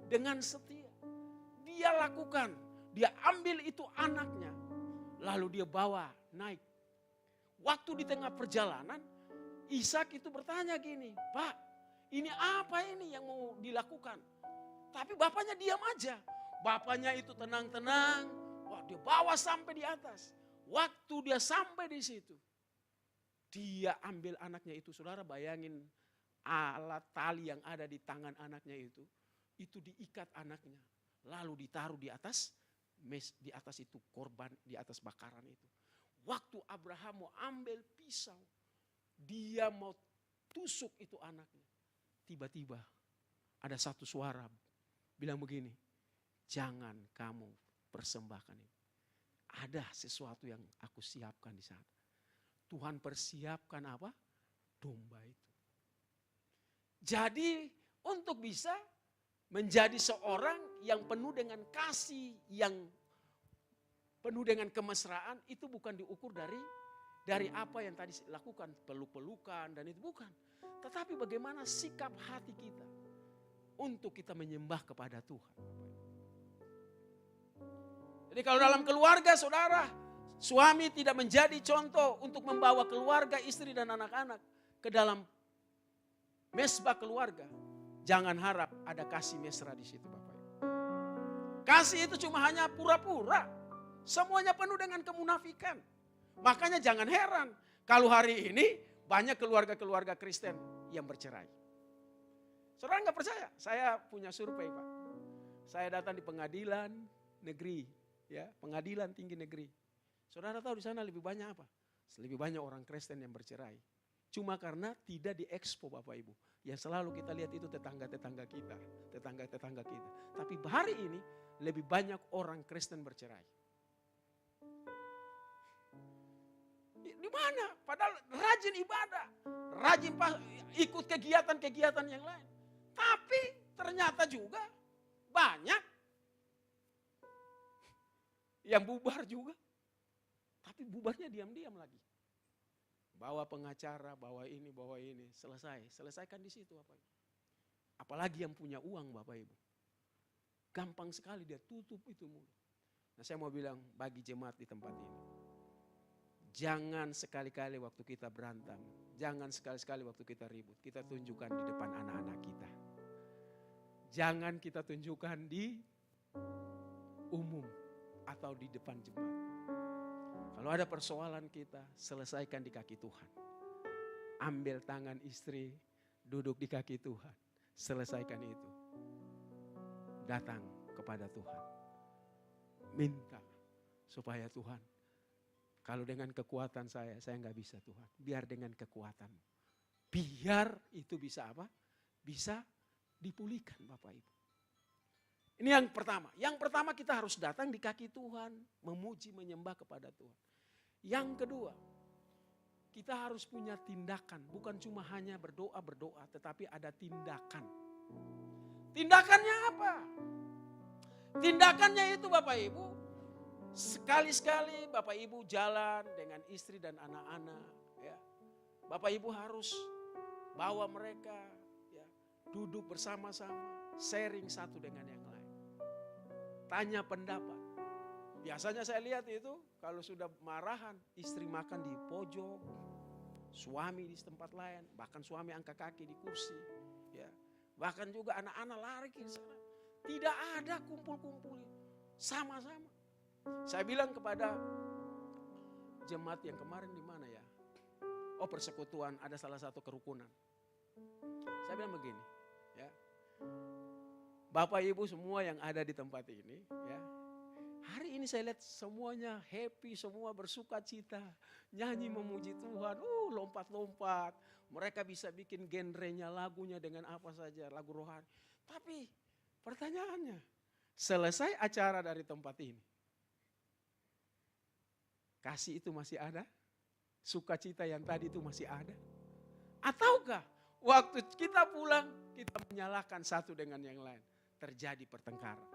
dengan setia. Dia lakukan, dia ambil itu anaknya, lalu dia bawa naik. Waktu di tengah perjalanan, Ishak itu bertanya gini, Pak, ini apa ini yang mau dilakukan? Tapi bapaknya diam aja. Bapaknya itu tenang-tenang, wah dia bawa sampai di atas. Waktu dia sampai di situ, dia ambil anaknya itu. Saudara bayangin alat tali yang ada di tangan anaknya itu diikat anaknya. Lalu ditaruh di atas itu korban, di atas bakaran itu. Waktu Abraham mau ambil pisau, dia mau tusuk itu anaknya. Tiba-tiba ada satu suara bilang begini, jangan kamu persembahkan ini. Ada sesuatu yang aku siapkan di sana. Tuhan persiapkan apa? Domba itu. Jadi untuk bisa menjadi seorang yang penuh dengan kasih, yang penuh dengan kemesraan, itu bukan diukur dari apa yang tadi lakukan, peluk-pelukan dan itu bukan. Tetapi bagaimana sikap hati kita. untuk kita menyembah kepada Tuhan. Jadi kalau dalam keluarga saudara, suami tidak menjadi contoh untuk membawa keluarga, istri dan anak-anak ke dalam mesbah keluarga, jangan harap ada kasih mesra di situ Bapak Ibu. Kasih itu cuma hanya pura-pura. Semuanya penuh dengan kemunafikan. Makanya jangan heran kalau hari ini banyak keluarga-keluarga Kristen yang bercerai. Saudara nggak percaya? Saya punya survei Pak. Saya datang di pengadilan negeri, ya pengadilan tinggi negeri. Saudara tahu di sana lebih banyak apa? Lebih banyak orang Kristen yang bercerai. Cuma karena tidak diekspos Bapak Ibu. Yang selalu kita lihat itu tetangga-tetangga kita. Tetangga-tetangga kita. Tapi hari ini lebih banyak orang Kristen bercerai. Di mana? Padahal rajin ibadah. Rajin ikut kegiatan-kegiatan yang lain. Tapi ternyata juga banyak yang bubar juga. Tapi bubarnya diam-diam lagi. Bawa pengacara, bawa ini, selesaikan di situ Bapak Ibu. Apalagi yang punya uang Bapak Ibu. Gampang sekali dia tutup itu mulut. Nah saya mau bilang bagi jemaat di tempat ini. Jangan sekali-kali waktu kita berantem, jangan sekali-kali waktu kita ribut, kita tunjukkan di depan anak-anak kita. Jangan kita tunjukkan di umum atau di depan jemaat. Kalau ada persoalan kita, selesaikan di kaki Tuhan. Ambil tangan istri, duduk di kaki Tuhan. Selesaikan itu. Datang kepada Tuhan. Minta supaya Tuhan, kalau dengan kekuatan saya nggak bisa Tuhan. Biar dengan kekuatan. Biar itu bisa apa? Bisa dipulihkan Bapak Ibu. Ini yang pertama. Yang pertama kita harus datang di kaki Tuhan. Memuji, menyembah kepada Tuhan. Yang kedua, kita harus punya tindakan. Bukan cuma hanya berdoa, tetapi ada tindakan. Tindakannya apa? Tindakannya itu Bapak Ibu, sekali-sekali Bapak Ibu jalan dengan istri dan anak-anak. Ya. Bapak Ibu harus bawa mereka ya, duduk bersama-sama, sharing satu dengan yang lain. Tanya pendapat. Biasanya saya lihat itu kalau sudah marahan, istri makan di pojok, suami di tempat lain, bahkan suami angkat kaki di kursi, ya. Bahkan juga anak-anak lari ke sana. Tidak ada kumpul-kumpul, sama-sama. Saya bilang kepada jemaat yang kemarin di mana ya? Oh persekutuan, ada salah satu kerukunan. Saya bilang begini, ya. Bapak Ibu semua yang ada di tempat ini, ya. Hari ini saya lihat semuanya happy, semua bersuka cita. Nyanyi memuji Tuhan, lompat-lompat. Mereka bisa bikin genrenya, lagunya dengan apa saja, lagu rohani. Tapi pertanyaannya, selesai acara dari tempat ini. Kasih itu masih ada? Sukacita yang tadi itu masih ada? Ataukah waktu kita pulang, kita menyalahkan satu dengan yang lain. Terjadi pertengkaran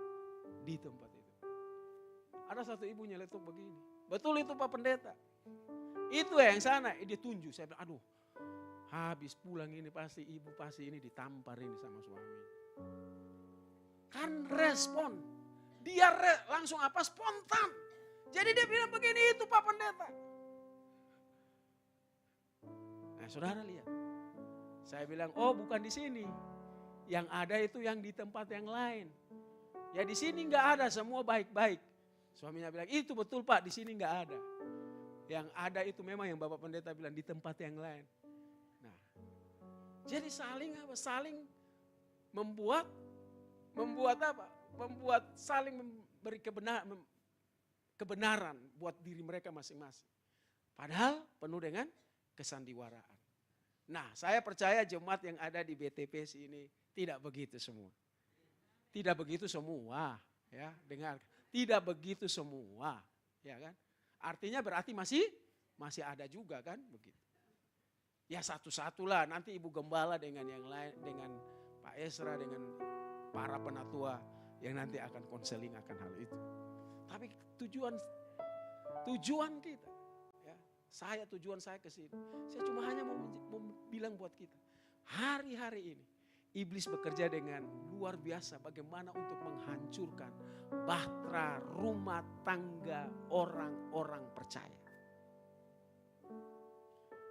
di tempat itu. Ada satu ibu nyeletuk begini. Betul itu Pak Pendeta. Itu yang sana, dia tunjuk. Saya bilang, aduh habis pulang ini pasti ibu pasti ini ditampar ini sama suami. Kan respon. Dia langsung apa? Spontan. Jadi dia bilang begini, itu Pak Pendeta. Nah saudara lihat. Saya bilang, oh bukan di sini. Yang ada itu yang di tempat yang lain. Ya di sini nggak ada, semua baik-baik. Suaminya bilang, itu betul Pak, di sini nggak ada. Yang ada itu memang yang Bapak Pendeta bilang di tempat yang lain. Nah, jadi saling apa? Saling membuat apa? Membuat saling memberi kebenaran buat diri mereka masing-masing. Padahal penuh dengan kesandiwaraan. Nah, saya percaya jemaat yang ada di BTPS ini tidak begitu semua. Tidak begitu semua, ya, dengar. Tidak begitu semua, ya kan? Artinya berarti masih ada juga kan begitu. Ya satu-satulah nanti Ibu Gembala dengan yang lain, dengan Pak Esra, dengan para penatua yang nanti akan konseling akan hal itu. Tapi tujuan kita, ya, tujuan saya ke sini. Saya cuma hanya mau bilang buat kita, hari-hari ini iblis bekerja dengan luar biasa bagaimana untuk menghancurkan bahtera rumah tangga orang-orang percaya.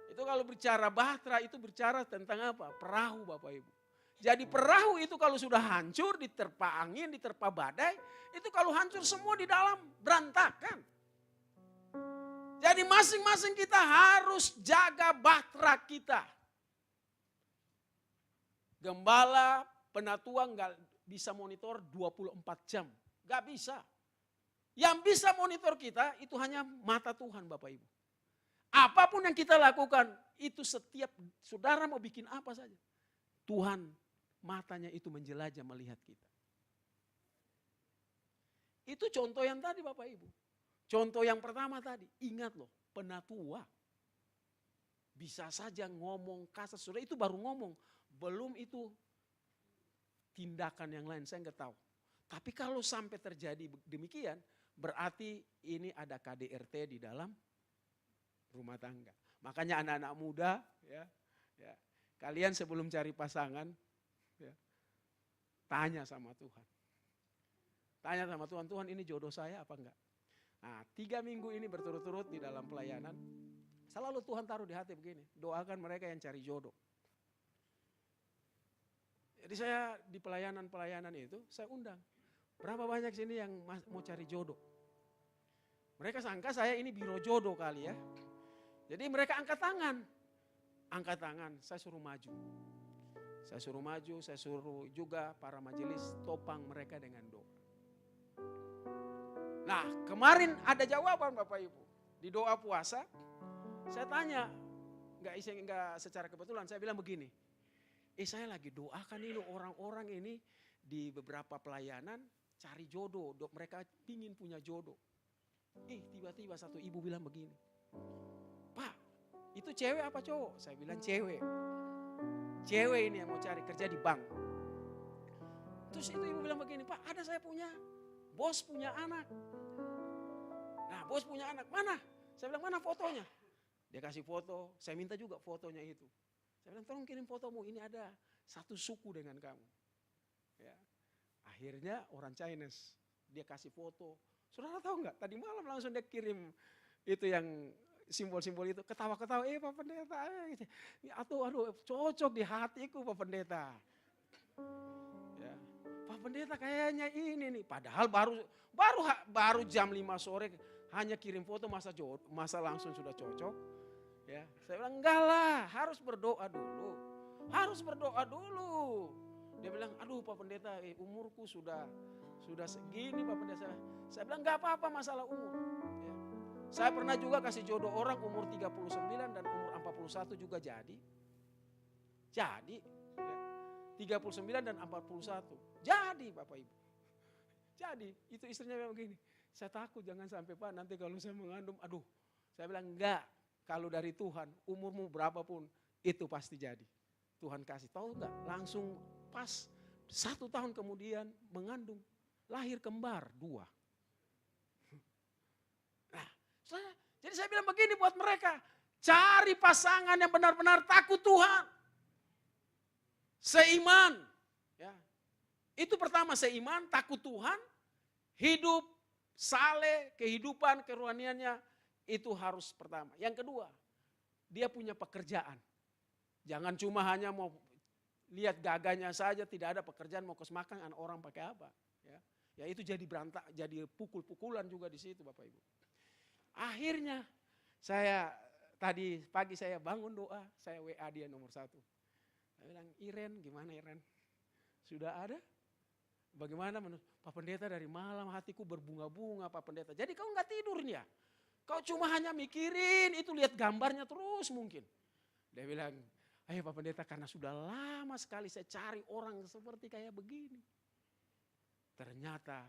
Itu kalau bicara bahtera itu bicara tentang apa? Perahu Bapak Ibu. Jadi perahu itu kalau sudah hancur, diterpa angin, diterpa badai, itu kalau hancur semua di dalam berantakan. Jadi masing-masing kita harus jaga bahtera kita. Gembala, penatua nggak bisa monitor 24 jam. Nggak bisa. Yang bisa monitor kita itu hanya mata Tuhan Bapak Ibu. Apapun yang kita lakukan, itu setiap saudara mau bikin apa saja. Tuhan matanya itu menjelajah melihat kita. Itu contoh yang tadi Bapak Ibu. Contoh yang pertama tadi, ingat loh, penatua. Bisa saja ngomong kasar, sudah itu baru ngomong. Belum itu tindakan yang lain, saya nggak tahu. Tapi kalau sampai terjadi demikian, berarti ini ada KDRT di dalam rumah tangga. Makanya anak-anak muda, ya, kalian sebelum cari pasangan, ya, tanya sama Tuhan. Tanya sama Tuhan, Tuhan ini jodoh saya apa enggak? Nah, 3 minggu ini berturut-turut di dalam pelayanan, selalu Tuhan taruh di hati begini, doakan mereka yang cari jodoh. Jadi saya di pelayanan itu, saya undang, berapa banyak sini yang mau cari jodoh? Mereka sangka saya ini biro jodoh kali ya. Jadi mereka angkat tangan, saya suruh maju. Saya suruh juga para majelis topang mereka dengan doa. Nah, kemarin ada jawaban Bapak Ibu. Di doa puasa, saya tanya, enggak secara kebetulan, saya bilang begini. Saya lagi doakan ini orang-orang ini di beberapa pelayanan cari jodoh, mereka ingin punya jodoh. Tiba-tiba satu ibu bilang begini, Pak, itu cewek apa cowok? Saya bilang cewek. Cewek ini yang mau cari kerja di bank. Terus itu ibu bilang begini, Pak, ada saya punya, bos punya anak. Nah, bos punya anak, mana? Saya bilang, mana fotonya? Dia kasih foto, saya minta juga fotonya itu. Saya bilang, tolong kirim fotomu, ini ada satu suku dengan kamu. Ya. Akhirnya orang Chinese, dia kasih foto. Saudara tahu nggak? Tadi malam langsung dia kirim itu yang simbol-simbol itu, ketawa-ketawa, Pak Pendeta, gitu. Aduh, cocok di hatiku Pak Pendeta. Ya. Pak Pendeta kayaknya ini nih, padahal baru jam 5 sore hanya kirim foto masa langsung sudah cocok. Ya, saya bilang enggak lah, harus berdoa dulu. Harus berdoa dulu. Dia bilang, aduh Pak Pendeta, umurku sudah segini Pak Pendeta. Saya bilang enggak apa-apa masalah umur. Ya. Saya pernah juga kasih jodoh orang umur 39 dan umur 41 juga jadi. Jadi, ya, 39 dan 41. Jadi Bapak Ibu. Jadi, itu istrinya bilang begini, saya takut jangan sampai Pak nanti kalau saya mengandung, aduh. Saya bilang enggak, kalau dari Tuhan umurmu berapapun itu pasti jadi. Tuhan kasih, tahu enggak? Langsung pas 1 tahun kemudian mengandung, lahir kembar 2. Nah, jadi saya bilang begini buat mereka, cari pasangan yang benar-benar takut Tuhan. Seiman. Ya. Itu pertama seiman, takut Tuhan, hidup, saleh, kehidupan, kerohaniannya itu harus pertama. Yang kedua, dia punya pekerjaan. Jangan cuma hanya mau lihat gagahnya saja, tidak ada pekerjaan, mau makan orang pakai apa. Ya itu jadi jadi pukul-pukulan juga di situ Bapak Ibu. Akhirnya tadi pagi saya bangun doa, saya WA dia nomor 1. Saya bilang, Iren gimana Iren? Sudah ada? Bagaimana menurut Pak Pendeta dari malam hatiku berbunga-bunga Pak Pendeta. Jadi kau enggak tidur nih ya? Kau cuma hanya mikirin itu, lihat gambarnya terus mungkin. Dia bilang, ayo Pak Pendeta karena sudah lama sekali saya cari orang seperti kayak begini. Ternyata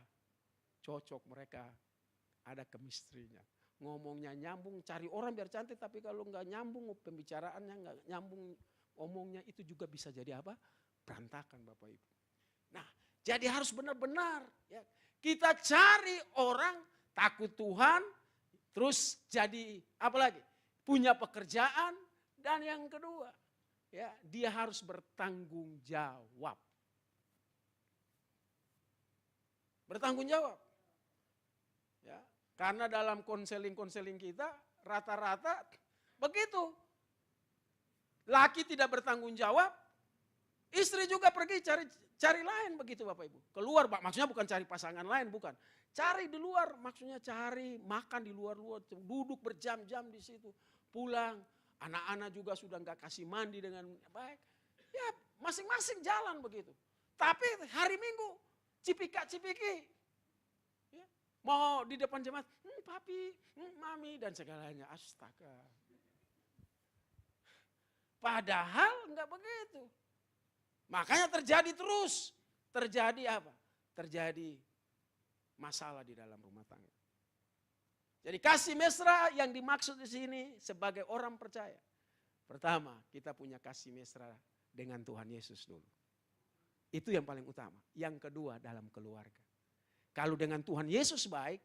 cocok mereka, ada chemistry-nya. Ngomongnya nyambung, cari orang biar cantik tapi kalau enggak nyambung pembicaraannya, enggak nyambung omongnya itu juga bisa jadi apa? Berantakan Bapak Ibu. Nah, jadi harus benar-benar ya. Kita cari orang takut Tuhan, terus jadi apa lagi? Punya pekerjaan dan yang kedua ya, dia harus bertanggung jawab. Bertanggung jawab. Ya, karena dalam konseling-konseling kita rata-rata begitu. Laki tidak bertanggung jawab, istri juga pergi cari lain begitu Bapak Ibu. Keluar, maksudnya bukan cari pasangan lain, bukan. Cari di luar, maksudnya cari makan di luar-luar, duduk berjam-jam di situ. Pulang, anak-anak juga sudah nggak kasih mandi dengan baik. Ya masing-masing jalan begitu. Tapi hari Minggu, cipika-cipiki. Ya, mau di depan jemaat, papi, mami, dan segalanya. Astaga. Padahal enggak begitu. Makanya terjadi terus. Terjadi apa? Terjadi masalah di dalam rumah tangga. Jadi kasih mesra yang dimaksud di sini sebagai orang percaya. Pertama, kita punya kasih mesra dengan Tuhan Yesus dulu. Itu yang paling utama. Yang kedua, dalam keluarga. Kalau dengan Tuhan Yesus baik,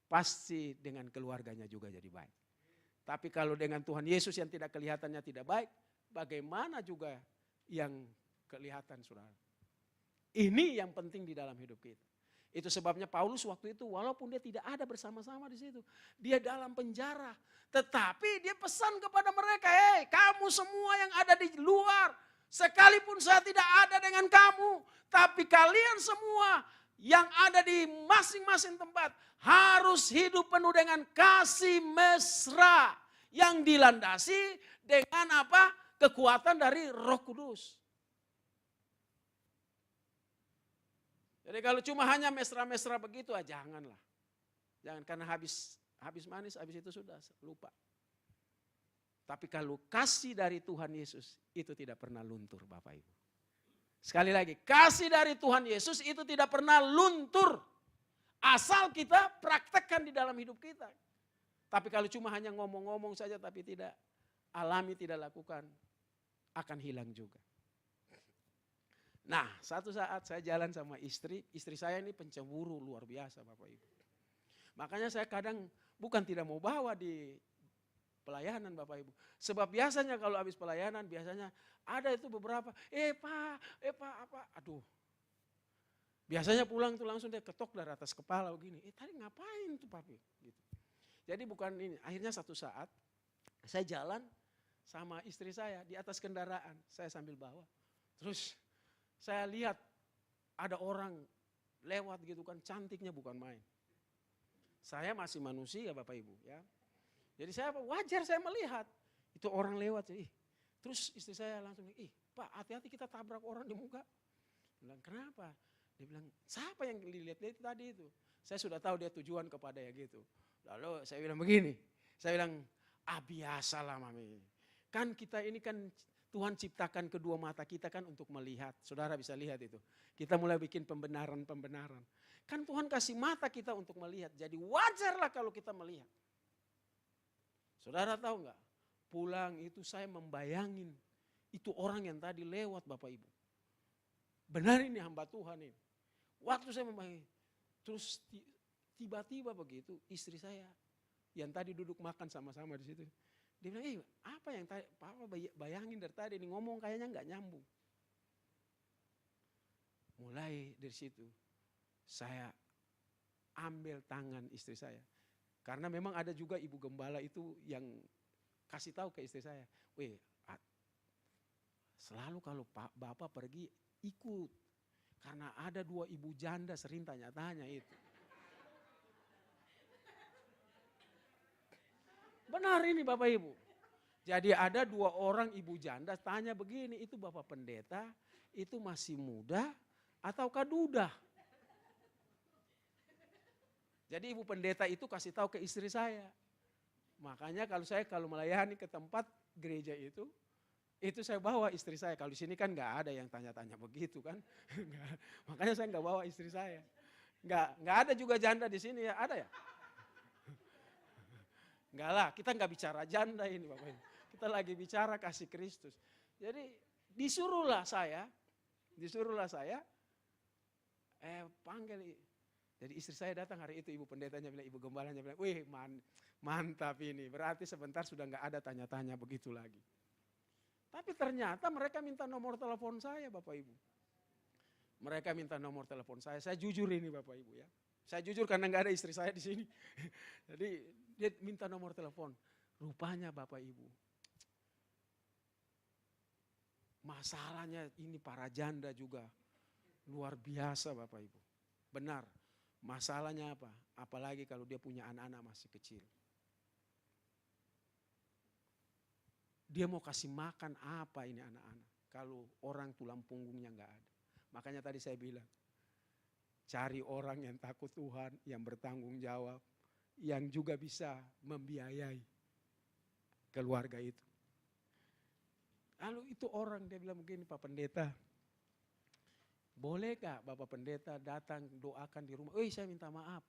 pasti dengan keluarganya juga jadi baik. Tapi kalau dengan Tuhan Yesus yang tidak kelihatannya tidak baik, bagaimana juga yang kelihatan, saudara. Ini yang penting di dalam hidup kita. Itu sebabnya Paulus waktu itu walaupun dia tidak ada bersama-sama di situ, dia dalam penjara, tetapi dia pesan kepada mereka, hei kamu semua yang ada di luar, sekalipun saya tidak ada dengan kamu, tapi kalian semua yang ada di masing-masing tempat harus hidup penuh dengan kasih mesra yang dilandasi dengan apa? Kekuatan dari Roh Kudus. Jadi kalau cuma hanya mesra-mesra begitu, janganlah. Jangan, karena habis manis, habis itu sudah lupa. Tapi kalau kasih dari Tuhan Yesus itu tidak pernah luntur Bapak Ibu. Sekali lagi, kasih dari Tuhan Yesus itu tidak pernah luntur. Asal kita praktekkan di dalam hidup kita. Tapi kalau cuma hanya ngomong-ngomong saja tapi tidak alami, tidak lakukan, akan hilang juga. Nah, satu saat saya jalan sama istri saya ini pencemburu luar biasa Bapak Ibu. Makanya saya kadang bukan tidak mau bawa di pelayanan Bapak Ibu. Sebab biasanya kalau habis pelayanan biasanya ada itu beberapa, Pak, apa, aduh. Biasanya pulang tuh langsung dia ketok dari atas kepala begini, tadi ngapain tuh papi? Gitu. Jadi bukan ini, akhirnya satu saat saya jalan sama istri saya di atas kendaraan, saya sambil bawa. Terus saya lihat ada orang lewat gitu kan, cantiknya bukan main. Saya masih manusia Bapak Ibu ya. Jadi saya wajar saya melihat itu orang lewat. Terus istri saya langsung, Pak hati-hati kita tabrak orang di muka. Dia bilang kenapa? Dia bilang siapa yang dilihat-lihat tadi itu? Saya sudah tahu dia tujuan kepada ya gitu. Lalu saya bilang begini, saya bilang biasalah mami. Kan kita ini kan Tuhan ciptakan kedua mata kita kan untuk melihat. Saudara bisa lihat itu. Kita mulai bikin pembenaran. Kan Tuhan kasih mata kita untuk melihat. Jadi wajarlah kalau kita melihat. Saudara tahu nggak? Pulang itu saya membayangin. Itu orang yang tadi lewat Bapak Ibu. Benar ini hamba Tuhan ini. Waktu saya membayangin. Terus tiba-tiba begitu istri saya. Yang tadi duduk makan sama-sama di situ. Dia bilang, apa yang Papa bayangin dari tadi ini ngomong kayaknya nggak nyambung. Mulai dari situ saya ambil tangan istri saya. Karena memang ada juga ibu gembala itu yang kasih tahu ke istri saya. Selalu kalau Bapak pergi ikut. Karena ada 2 ibu janda sering tanya-tanya itu. Benar ini Bapak Ibu. Jadi ada 2 orang ibu janda tanya begini, itu Bapak Pendeta itu masih muda ataukah duda? Jadi ibu pendeta itu kasih tahu ke istri saya. Makanya kalau melayani ke tempat gereja itu saya bawa istri saya. Kalau di sini kan nggak ada yang tanya-tanya begitu kan. Makanya saya nggak bawa istri saya. Nggak ada juga janda di sini ya, ada ya? Enggak lah, kita enggak bicara janda ini Bapak Ibu. Kita lagi bicara kasih Kristus. Jadi disuruhlah saya panggil. Jadi istri saya datang hari itu, ibu pendetanya bilang, ibu gembalanya bilang, wih mantap ini. Berarti sebentar sudah enggak ada tanya-tanya begitu lagi. Tapi ternyata mereka minta nomor telepon saya Bapak Ibu. Mereka minta nomor telepon saya jujur ini Bapak Ibu ya. Saya jujur karena nggak ada istri saya di sini. Jadi dia minta nomor telepon. Rupanya Bapak Ibu, masalahnya ini para janda juga luar biasa Bapak Ibu. Benar, masalahnya apa? Apalagi kalau dia punya anak-anak masih kecil. Dia mau kasih makan apa ini anak-anak kalau orang tulang punggungnya nggak ada. Makanya tadi saya bilang, cari orang yang takut Tuhan, yang bertanggung jawab, yang juga bisa membiayai keluarga itu. Lalu itu orang dia bilang begini, Pak Pendeta, boleh gak Bapak Pendeta datang doakan di rumah? Saya minta maaf.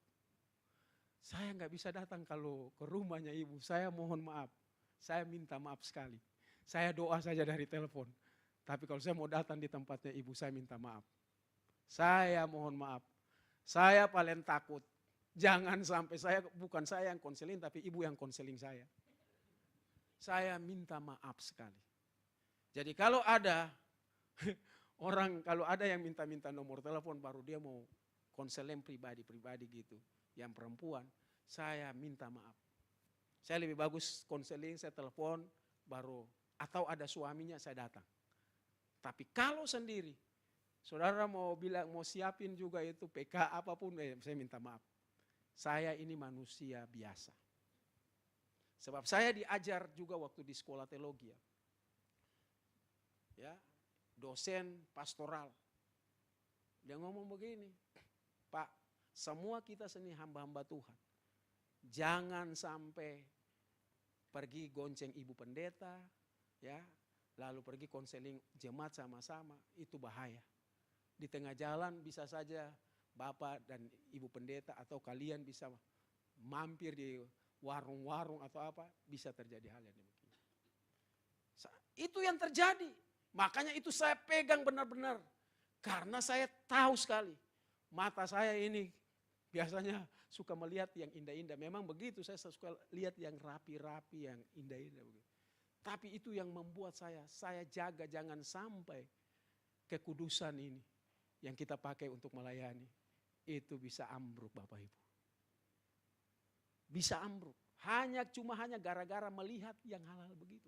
Saya nggak bisa datang kalau ke rumahnya ibu, saya mohon maaf. Saya minta maaf sekali. Saya doa saja dari telepon. Tapi kalau saya mau datang di tempatnya ibu, saya minta maaf. Saya mohon maaf. Saya paling takut. Jangan sampai bukan saya yang konseling, tapi ibu yang konseling saya. Saya minta maaf sekali. Jadi kalau ada kalau ada yang minta-minta nomor telepon baru dia mau konseling pribadi-pribadi gitu. Yang perempuan, saya minta maaf. Saya lebih bagus konseling, saya telepon baru, atau ada suaminya saya datang. Tapi kalau sendiri, saudara mau bilang mau siapin juga itu PK apapun, saya minta maaf. Saya ini manusia biasa. Sebab saya diajar juga waktu di sekolah teologi ya, dosen pastoral. Dia ngomong begini, Pak, semua kita sini hamba-hamba Tuhan. Jangan sampai pergi gonceng ibu pendeta, ya, lalu pergi konseling jemaat sama-sama, itu bahaya. Di tengah jalan bisa saja Bapak dan Ibu Pendeta atau kalian bisa mampir di warung-warung atau apa, bisa terjadi hal yang demikian. Itu yang terjadi. Makanya itu saya pegang benar-benar. Karena saya tahu sekali, mata saya ini biasanya suka melihat yang indah-indah. Memang begitu, saya suka lihat yang rapi-rapi, yang indah-indah. Tapi itu yang membuat saya jaga jangan sampai kekudusan ini yang kita pakai untuk melayani, itu bisa ambruk Bapak Ibu. Bisa ambruk. Hanya gara-gara melihat yang hal-hal begitu.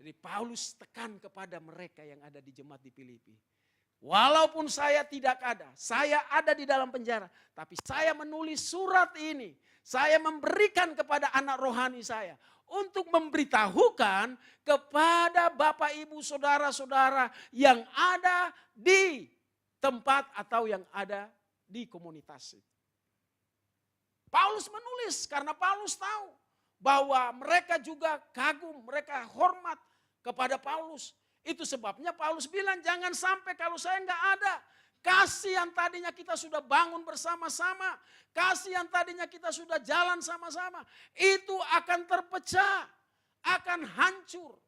Jadi Paulus tekan kepada mereka yang ada di jemaat di Filipi. Walaupun saya tidak ada, saya ada di dalam penjara, tapi saya menulis surat ini, saya memberikan kepada anak rohani saya untuk memberitahukan kepada Bapak Ibu saudara-saudara yang ada di tempat atau yang ada di komunitas itu. Paulus menulis karena Paulus tahu bahwa mereka juga kagum, mereka hormat kepada Paulus. Itu sebabnya Paulus bilang jangan sampai kalau saya nggak ada. Kasih yang tadinya kita sudah bangun bersama-sama. Kasih yang tadinya kita sudah jalan sama-sama. Itu akan terpecah. Akan hancur.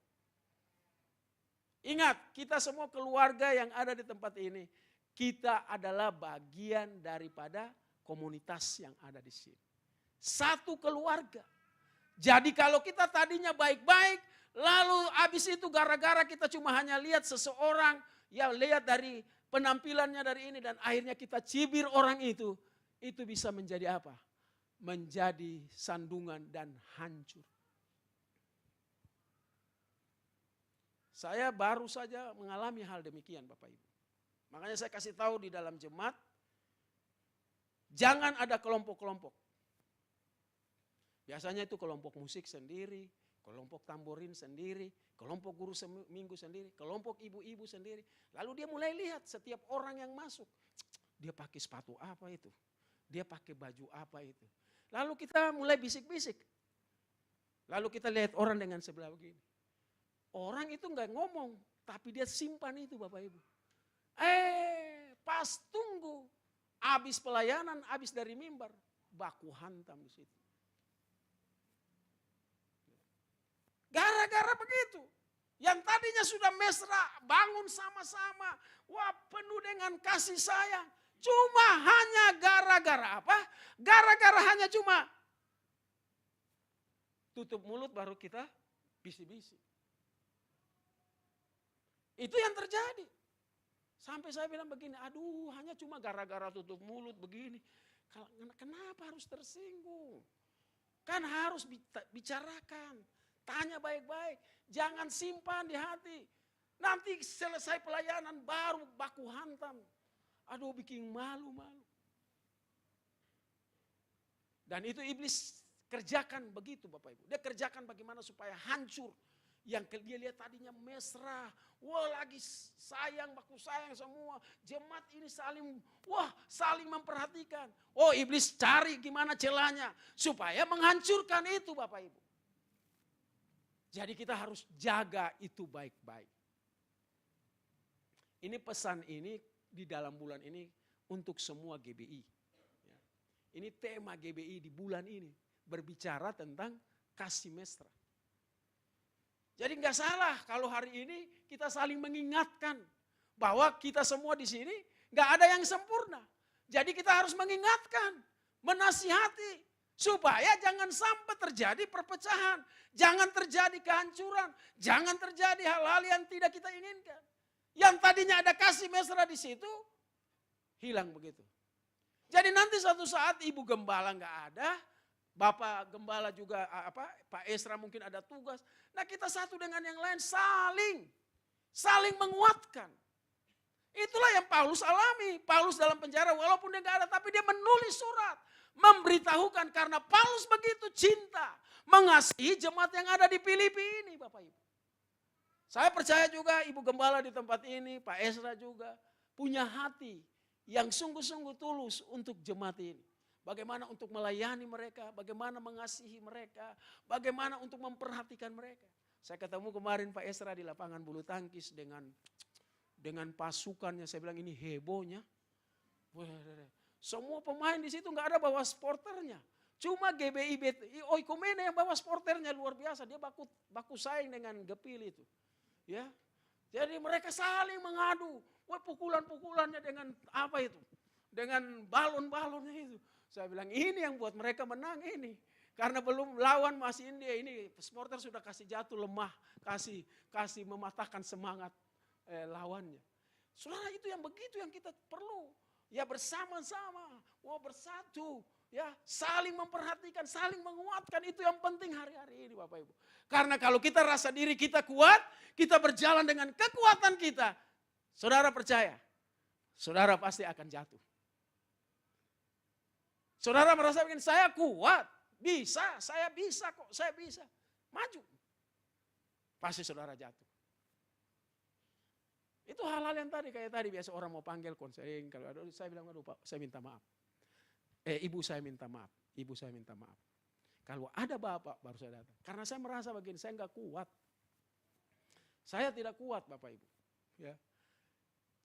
Ingat, kita semua keluarga yang ada di tempat ini. Kita adalah bagian daripada komunitas yang ada di sini. Satu keluarga. Jadi kalau kita tadinya baik-baik. Lalu habis itu gara-gara kita cuma hanya lihat seseorang, ya lihat dari penampilannya dari ini dan akhirnya kita cibir orang itu bisa menjadi apa? Menjadi sandungan dan hancur. Saya baru saja mengalami hal demikian Bapak Ibu. Makanya saya kasih tahu di dalam jemaat, jangan ada kelompok-kelompok. Biasanya itu kelompok musik sendiri, kelompok tamborin sendiri, kelompok guru minggu sendiri, kelompok ibu-ibu sendiri. Lalu dia mulai lihat setiap orang yang masuk. Dia pakai sepatu apa itu? Dia pakai baju apa itu? Lalu kita mulai bisik-bisik. Lalu kita lihat orang dengan sebelah begini. Orang itu enggak ngomong, tapi dia simpan itu Bapak Ibu. Pas tunggu, habis pelayanan, habis dari mimbar, baku hantam di situ. Gara-gara begitu. Yang tadinya sudah mesra, bangun sama-sama. Wah, penuh dengan kasih sayang. Cuma hanya gara-gara apa? Gara-gara hanya cuma tutup mulut baru kita bisi-bisi. Itu yang terjadi. Sampai saya bilang begini, aduh hanya cuma gara-gara tutup mulut begini. Kenapa harus tersinggung? Kan harus bicarakan, tanya baik-baik, jangan simpan di hati. Nanti selesai pelayanan baru baku hantam. Aduh bikin malu-malu. Dan itu iblis kerjakan begitu Bapak Ibu. Dia kerjakan bagaimana supaya hancur. Yang dia lihat tadinya mesra. Wah lagi sayang, baku sayang semua. Jemaat ini saling memperhatikan. Oh iblis cari gimana celahnya. Supaya menghancurkan itu Bapak Ibu. Jadi kita harus jaga itu baik-baik. Ini pesan ini di dalam bulan ini untuk semua GBI. Ini tema GBI di bulan ini. Berbicara tentang kasih mesra. Jadi nggak salah kalau hari ini kita saling mengingatkan bahwa kita semua di sini nggak ada yang sempurna. Jadi kita harus mengingatkan, menasihati supaya jangan sampai terjadi perpecahan, jangan terjadi kehancuran, jangan terjadi hal-hal yang tidak kita inginkan. Yang tadinya ada kasih mesra di situ hilang begitu. Jadi nanti suatu saat ibu gembala nggak ada. Bapak gembala juga Pak Esra mungkin ada tugas. Nah kita satu dengan yang lain saling menguatkan. Itulah yang Paulus alami. Paulus dalam penjara walaupun dia gak ada tapi dia menulis surat. Memberitahukan karena Paulus begitu cinta. Mengasihi jemaat yang ada di Filipi ini Bapak Ibu. Saya percaya juga Ibu Gembala di tempat ini, Pak Esra juga punya hati yang sungguh-sungguh tulus untuk jemaat ini. Bagaimana untuk melayani mereka, bagaimana mengasihi mereka, bagaimana untuk memperhatikan mereka. Saya ketemu kemarin Pak Esra di lapangan bulu tangkis dengan pasukannya. Saya bilang ini hebohnya. Semua pemain di situ nggak ada bawa sporternya. Cuma GBI Oikumene yang bawa sporternya luar biasa. Dia baku saing dengan Gepil itu. Ya, jadi mereka saling mengadu. Pukulan-pukulannya dengan apa itu? Dengan balon-balonnya itu. Saya bilang ini yang buat mereka menang ini. Karena belum lawan masih India ini. Supporter sudah kasih jatuh lemah. Kasih mematahkan semangat lawannya. Saudara itu yang begitu yang kita perlu. Ya bersama-sama. Bersatu. Ya saling memperhatikan, saling menguatkan. Itu yang penting hari-hari ini Bapak Ibu. Karena kalau kita rasa diri kita kuat. Kita berjalan dengan kekuatan kita. Saudara percaya. Saudara pasti akan jatuh. Saudara merasa begini, saya kuat, saya bisa kok, saya bisa. Maju. Pasti saudara jatuh. Itu hal-hal yang kayak tadi biasa orang mau panggil konseling. Kalau ada, saya bilang, aduh Pak, saya minta maaf. Ibu saya minta maaf, Kalau ada Bapak baru saya datang. Karena saya merasa begini, saya enggak kuat. Saya tidak kuat Bapak Ibu. Ya.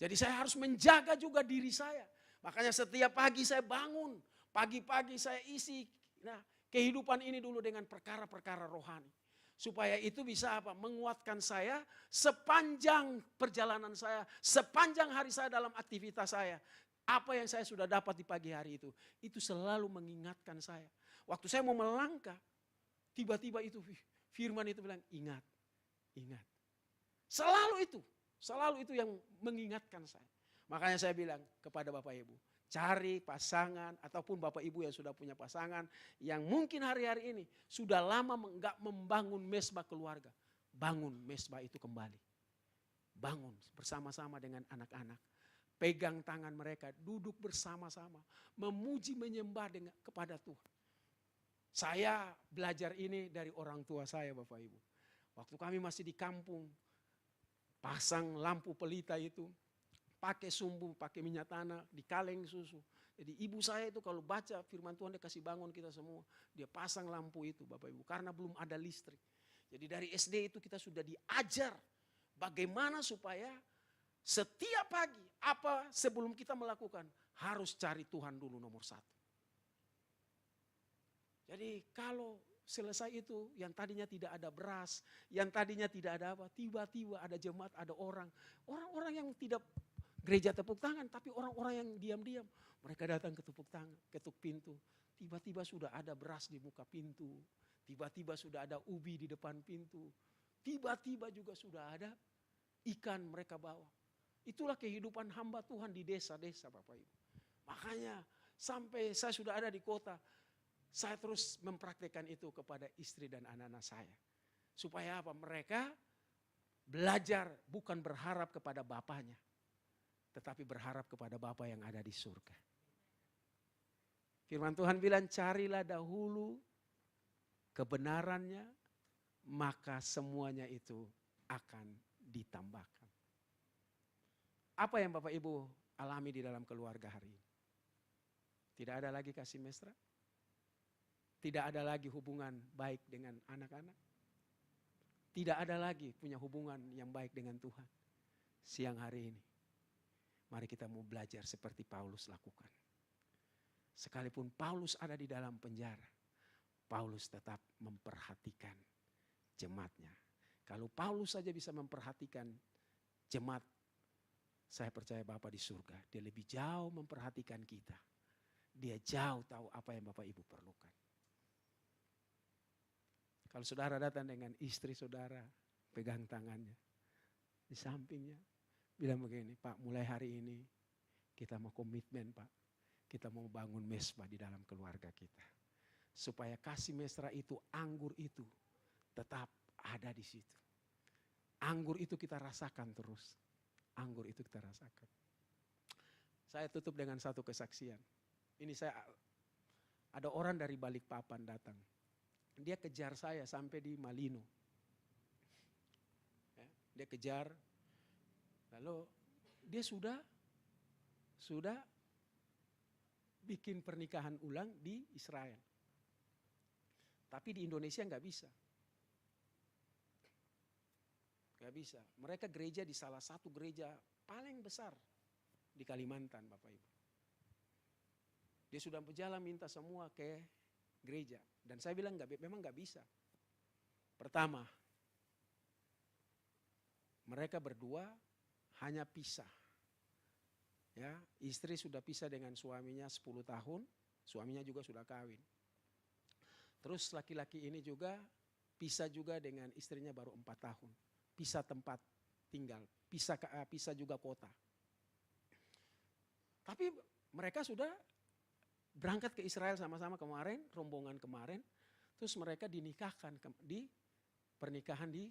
Jadi saya harus menjaga juga diri saya. Makanya setiap pagi saya bangun. Pagi-pagi saya isi kehidupan ini dulu dengan perkara-perkara rohani. Supaya itu bisa menguatkan saya sepanjang perjalanan saya. Sepanjang hari saya dalam aktivitas saya. Apa yang saya sudah dapat di pagi hari itu. Itu selalu mengingatkan saya. Waktu saya mau melangkah. Tiba-tiba itu firman itu bilang ingat. Selalu itu yang mengingatkan saya. Makanya saya bilang kepada Bapak Ibu. Cari pasangan ataupun Bapak Ibu yang sudah punya pasangan yang mungkin hari-hari ini sudah lama enggak membangun mesbah keluarga. Bangun mesbah itu kembali. Bangun bersama-sama dengan anak-anak. Pegang tangan mereka, duduk bersama-sama. Memuji menyembah kepada Tuhan. Saya belajar ini dari orang tua saya Bapak Ibu. Waktu kami masih di kampung, pasang lampu pelita itu. Pakai sumbu, pakai minyak tanah, di kaleng susu. Jadi ibu saya itu kalau baca firman Tuhan dia kasih bangun kita semua. Dia pasang lampu itu Bapak Ibu karena belum ada listrik. Jadi dari SD itu kita sudah diajar bagaimana supaya setiap pagi sebelum kita melakukan harus cari Tuhan dulu nomor 1. Jadi kalau selesai itu yang tadinya tidak ada beras, yang tadinya tidak ada apa, tiba-tiba ada jemaat, ada orang-orang yang tidak gereja tepuk tangan, tapi orang-orang yang diam-diam. Mereka datang ke tepuk tangan, ketuk pintu. Tiba-tiba sudah ada beras di muka pintu. Tiba-tiba sudah ada ubi di depan pintu. Tiba-tiba juga sudah ada ikan mereka bawa. Itulah kehidupan hamba Tuhan di desa-desa Bapak Ibu. Makanya sampai saya sudah ada di kota, saya terus mempraktekkan itu kepada istri dan anak-anak saya. Supaya apa? Mereka belajar bukan berharap kepada bapaknya, tetapi berharap kepada Bapa yang ada di surga. Firman Tuhan bilang, carilah dahulu kebenarannya, maka semuanya itu akan ditambahkan. Apa yang Bapak Ibu alami di dalam keluarga hari ini? Tidak ada lagi kasih mesra? Tidak ada lagi hubungan baik dengan anak-anak? Tidak ada lagi punya hubungan yang baik dengan Tuhan? Siang hari ini, mari kita mau belajar seperti Paulus lakukan. Sekalipun Paulus ada di dalam penjara, Paulus tetap memperhatikan jemaatnya. Kalau Paulus saja bisa memperhatikan jemaat, saya percaya Bapa di surga, dia lebih jauh memperhatikan kita. Dia jauh tahu apa yang Bapak Ibu perlukan. Kalau saudara datang dengan istri saudara, pegang tangannya, di sampingnya, bilang begini, Pak, mulai hari ini kita mau komitmen, Pak. Kita mau bangun mesbah di dalam keluarga kita. Supaya kasih mesra itu, anggur itu tetap ada di situ. Anggur itu kita rasakan terus. Anggur itu kita rasakan. Saya tutup dengan satu kesaksian. Ini ada orang dari Balikpapan datang. Dia kejar saya sampai di Malino. Ya, dia kejar. Lalu dia sudah bikin pernikahan ulang di Israel. Tapi di Indonesia nggak bisa. Nggak bisa. Mereka gereja di salah satu gereja paling besar di Kalimantan, Bapak Ibu. Dia sudah berjalan minta semua ke gereja. Dan saya bilang memang nggak bisa. Pertama, mereka berdua hanya pisah. Ya, istri sudah pisah dengan suaminya 10 tahun, suaminya juga sudah kawin. Terus laki-laki ini juga pisah juga dengan istrinya baru 4 tahun. Pisah tempat tinggal, pisah juga kota. Tapi mereka sudah berangkat ke Israel sama-sama kemarin, rombongan kemarin. Terus mereka dinikahkan di pernikahan di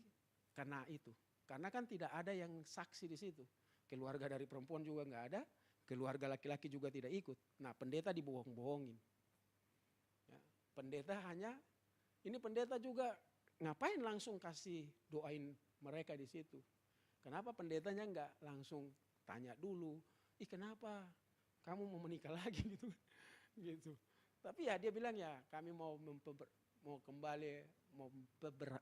Kana itu. Karena kan tidak ada yang saksi di situ. Keluarga dari perempuan juga nggak ada, keluarga laki-laki juga tidak ikut. Nah, pendeta dibohong-bohongin. Ya, pendeta juga ngapain langsung kasih doain mereka di situ. Kenapa pendetanya nggak langsung tanya dulu, kenapa kamu mau menikah lagi gitu. Gitu. Tapi ya dia bilang ya kami mau kembali mau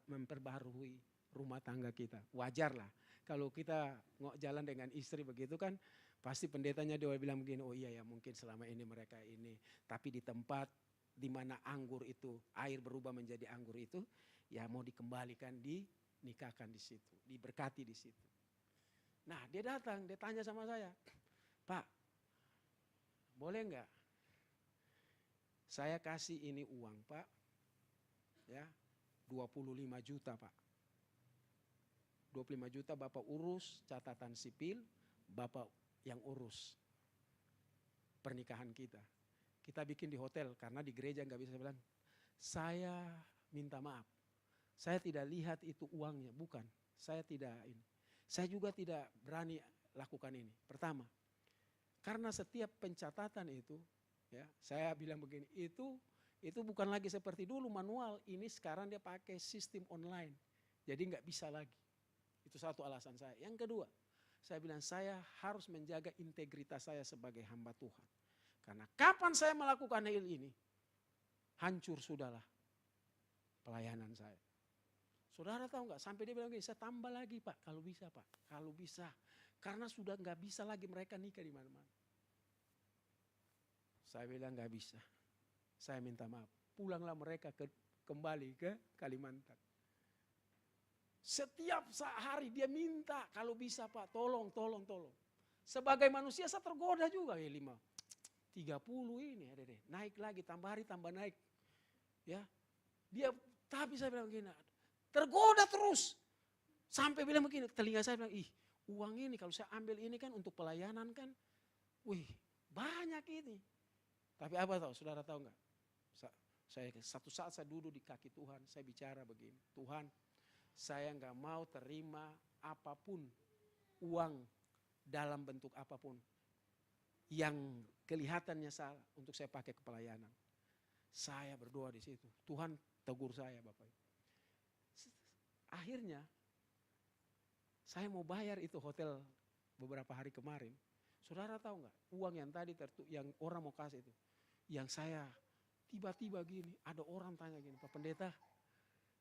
memperbarui rumah tangga kita. Wajar lah. Kalau kita jalan dengan istri begitu kan, pasti pendetanya dia bilang begini, oh iya ya mungkin selama ini mereka ini. Tapi di tempat di mana anggur itu, air berubah menjadi anggur itu, ya mau dikembalikan, dinikahkan di situ, diberkati di situ. Nah dia datang, dia tanya sama saya, Pak, boleh enggak saya kasih ini uang Pak, ya 25 juta Pak. 25 juta Bapak urus catatan sipil, Bapak yang urus pernikahan kita. Kita bikin di hotel karena di gereja nggak bisa bilang, saya minta maaf. Saya tidak lihat itu uangnya, bukan. Saya tidak ini. Saya juga tidak berani lakukan ini. Pertama, karena setiap pencatatan itu, ya saya bilang begini, itu bukan lagi seperti dulu manual. Ini sekarang dia pakai sistem online, jadi nggak bisa lagi. Itu satu alasan saya. Yang kedua, saya bilang saya harus menjaga integritas saya sebagai hamba Tuhan. Karena kapan saya melakukan hal ini, hancur sudahlah pelayanan saya. Saudara tahu nggak? Sampai dia bilang gini, saya tambah lagi Pak, kalau bisa Pak, kalau bisa. Karena sudah nggak bisa lagi mereka nikah di mana-mana. Saya bilang nggak bisa. Saya minta maaf. Pulanglah mereka kembali ke Kalimantan. Setiap hari dia minta, kalau bisa Pak, tolong. Sebagai manusia saya tergoda juga, 30 ini, naik lagi, tambah hari tambah naik. Ya, dia Tapi saya bilang begini, tergoda terus. Sampai bilang begini, telinga saya bilang, uang ini kalau saya ambil ini kan untuk pelayanan kan, banyak ini. Tapi apa tahu, saudara tahu enggak? Satu saat saya duduk di kaki Tuhan, saya bicara begini, Tuhan, saya enggak mau terima apapun, uang dalam bentuk apapun yang kelihatannya salah untuk saya pakai ke pelayanan. Saya berdoa di situ, Tuhan tegur saya Bapak. Akhirnya saya mau bayar itu hotel beberapa hari kemarin. Saudara tahu nggak, uang yang tadi yang orang mau kasih itu, yang saya tiba-tiba gini, ada orang tanya gini, Pak Pendeta,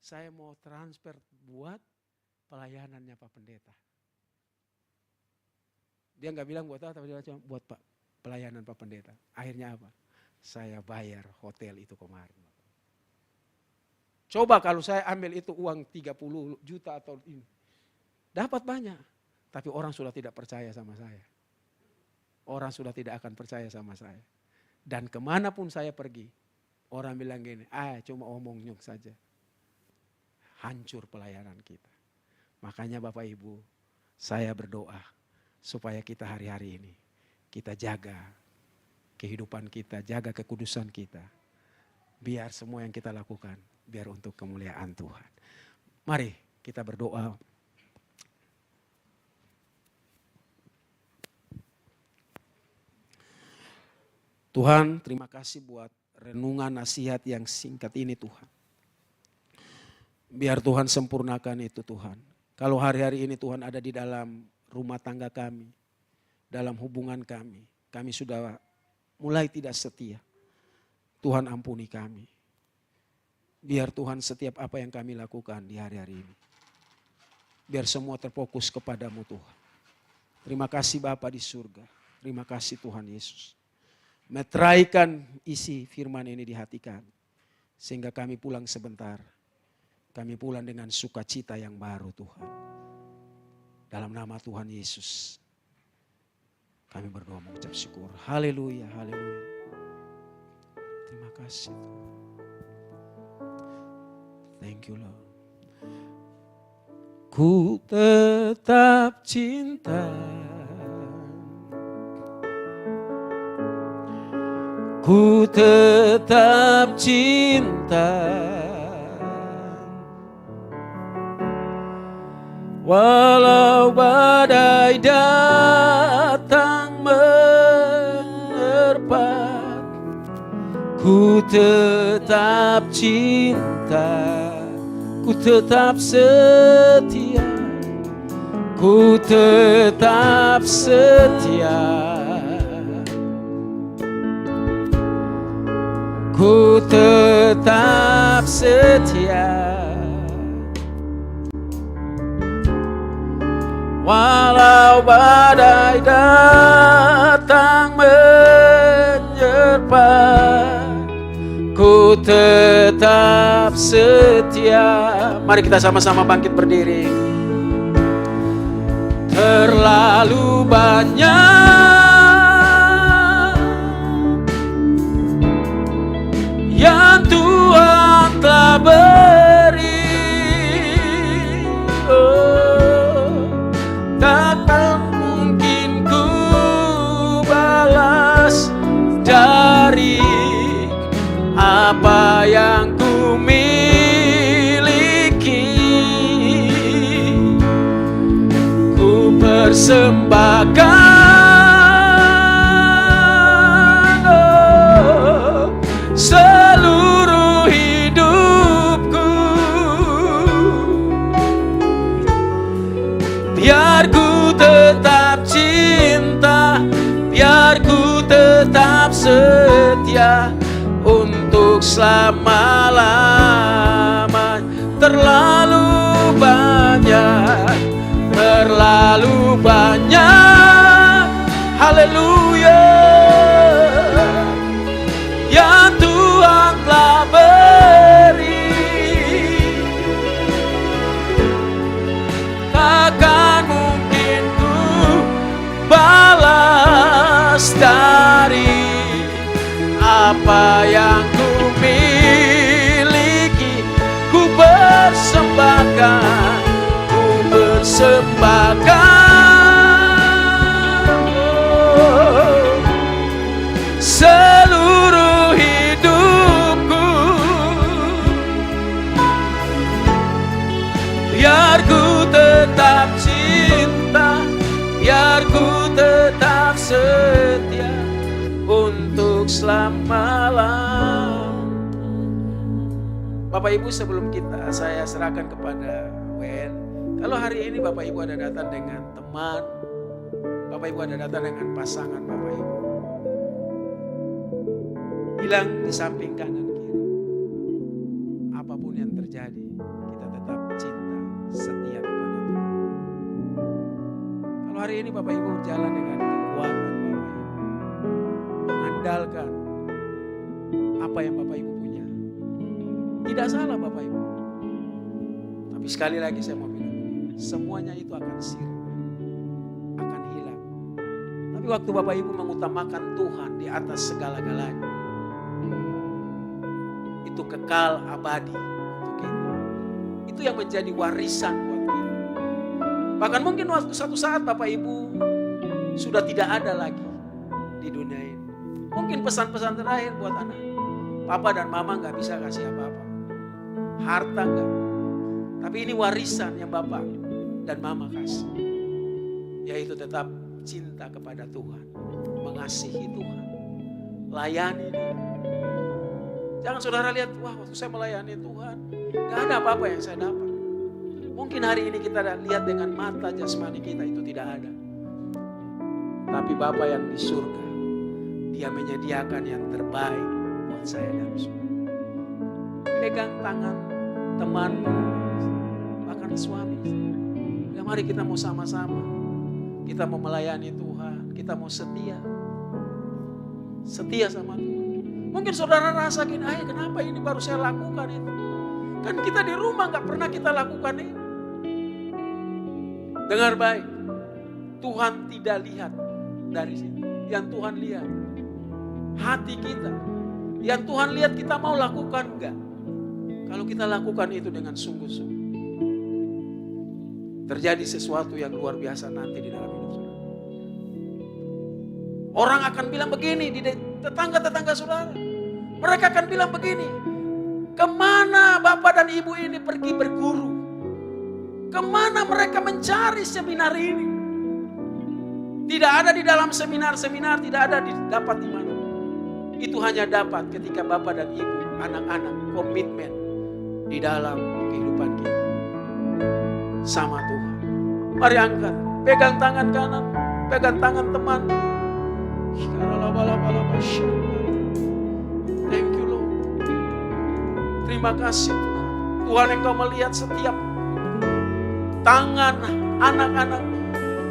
saya mau transfer buat pelayanannya Pak Pendeta. Dia nggak bilang buat apa, tapi dia cuma buat pelayanan Pak Pendeta. Akhirnya apa? Saya bayar hotel itu kemarin. Coba kalau saya ambil itu uang 30 juta atau ini. Dapat banyak. Tapi orang sudah tidak percaya sama saya. Orang sudah tidak akan percaya sama saya. Dan kemanapun saya pergi. Orang bilang gini, cuma omong-nyong saja. Hancur pelayanan kita. Makanya Bapak Ibu, saya berdoa. Supaya kita hari-hari ini. Kita jaga kehidupan kita, jaga kekudusan kita. Biar semua yang kita lakukan, biar untuk kemuliaan Tuhan. Mari kita berdoa. Tuhan, terima kasih buat renungan nasihat yang singkat ini Tuhan. Biar Tuhan sempurnakan itu Tuhan. Kalau hari-hari ini Tuhan ada di dalam rumah tangga kami, dalam hubungan kami sudah mulai tidak setia. Tuhan ampuni kami. Biar Tuhan setiap apa yang kami lakukan di hari-hari ini. Biar semua terfokus kepadamu Tuhan. Terima kasih Bapa di surga. Terima kasih Tuhan Yesus. Meteraikan isi firman ini di hati kami. Sehingga kami pulang sebentar. Kami pulang dengan sukacita yang baru Tuhan. Dalam nama Tuhan Yesus. Kami berdoa mengucap syukur. Haleluya, haleluya. Terima kasih Tuhan. Thank you Lord. Ku tetap cinta. Ku tetap cinta. Walau badai datang menerpa, ku tetap cinta, ku tetap setia, ku tetap setia, ku tetap setia. Walau badai datang menyerpa, ku tetap setia. Mari kita sama-sama bangkit berdiri. Terlalu banyak yang Tuhan telah beri. Takkan mungkin ku balas dari apa yang ku miliki. Ku persembahkan seluruh hidupku. Biar ku tetap cinta, biar ku tetap setia untuk selama-lamanya. Terlalu banyak, haleluya, yang Tuhan telah beri. Takkan mungkin ku balas dari apa yang ku miliki. Ku persembahkan seluruh hidupku, biar ku tetap cinta, biar ku tetap setia untuk selama-lamanya. Bapak Ibu, sebelum saya serahkan kepada WN, kalau hari ini Bapak Ibu ada datang dengan teman, Bapak Ibu ada datang dengan pasangan Bapak Ibu, bilang di samping kanan kiri, apapun yang terjadi, kita tetap cinta, setia kepada Tuhan. Kalau hari ini Bapak Ibu jalan dengan kekuatan Bapak Ibu, mengandalkan apa yang Bapak Ibu punya, tidak salah Bapak Ibu. Tapi sekali lagi saya mau bilang, semuanya itu akan sirna, akan hilang. Tapi waktu Bapak Ibu mengutamakan Tuhan di atas segala-galanya, itu kekal abadi untuk kita. Itu yang menjadi warisan buat kita. Bahkan mungkin waktu satu saat Bapak Ibu sudah tidak ada lagi di dunia ini. Mungkin pesan-pesan terakhir buat anak, Papa dan Mama gak bisa kasih apa-apa, harta enggak. Tapi ini warisan yang Bapak dan Mama kasih, yaitu tetap cinta kepada Tuhan, mengasihi Tuhan, layani Dia. Jangan saudara lihat, wah waktu saya melayani Tuhan, gak ada apa-apa yang saya dapat. Mungkin hari ini kita lihat dengan mata jasmani kita itu tidak ada. Tapi Bapa yang di surga, Dia menyediakan yang terbaik buat saya dan saudara. Pegang tangan temanmu, bahkan suami. Ya mari kita mau sama-sama. Kita mau melayani Tuhan, kita mau setia. Setia sama Tuhan. Mungkin saudara rasa gini, kenapa ini baru saya lakukan itu? Kan kita di rumah gak pernah kita lakukan ini. Dengar baik, Tuhan tidak lihat dari sini. Yang Tuhan lihat hati kita. Yang Tuhan lihat kita mau lakukan enggak. Kalau kita lakukan itu dengan sungguh-sungguh, terjadi sesuatu yang luar biasa nanti di dalam hidup saudara. Orang akan bilang begini di tetangga-tetangga saudara. Mereka akan bilang begini, kemana Bapak dan Ibu ini pergi berguru? Kemana mereka mencari seminar ini? Tidak ada di dalam seminar-seminar, tidak ada dapat di mana. Itu hanya dapat ketika Bapak dan Ibu, anak-anak komitmen di dalam kehidupan kita sama Tuhan. Mari angkat, pegang tangan kanan, pegang tangan teman. Thank you Lord. Terima kasih Tuhan. Tuhan Engkau melihat setiap tangan anak-anak.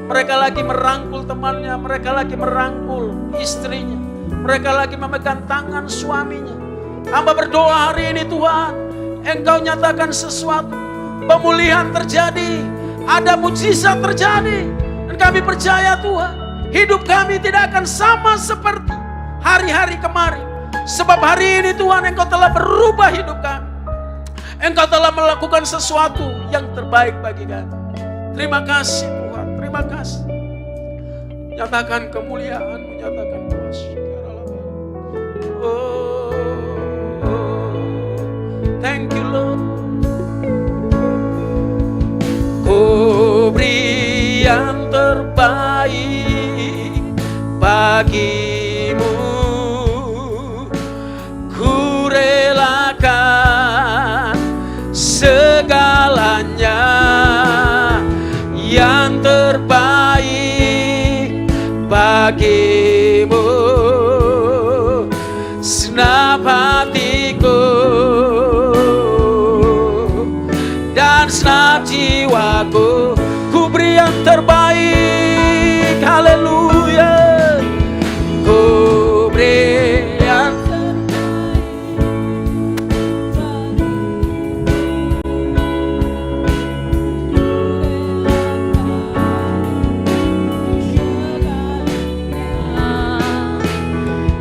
Mereka lagi merangkul temannya, mereka lagi merangkul istrinya, mereka lagi memegang tangan suaminya. Hamba berdoa hari ini Tuhan, Engkau nyatakan sesuatu, pemulihan terjadi, ada mujizat terjadi. Dan kami percaya Tuhan, hidup kami tidak akan sama seperti hari-hari kemarin. Sebab hari ini Tuhan Engkau telah berubah hidup kami. Engkau telah melakukan sesuatu yang terbaik bagi kami. Terima kasih Tuhan, terima kasih. Nyatakan kemuliaan-Mu, nyatakan kuasa. Thank you Lord. Ku beri yang terbaik bagimu. Ku relakan segalanya, yang terbaik bagimu. Senap hatiku dan senap jiwaku, ku beri yang terbaik. Haleluya. Ku beri yang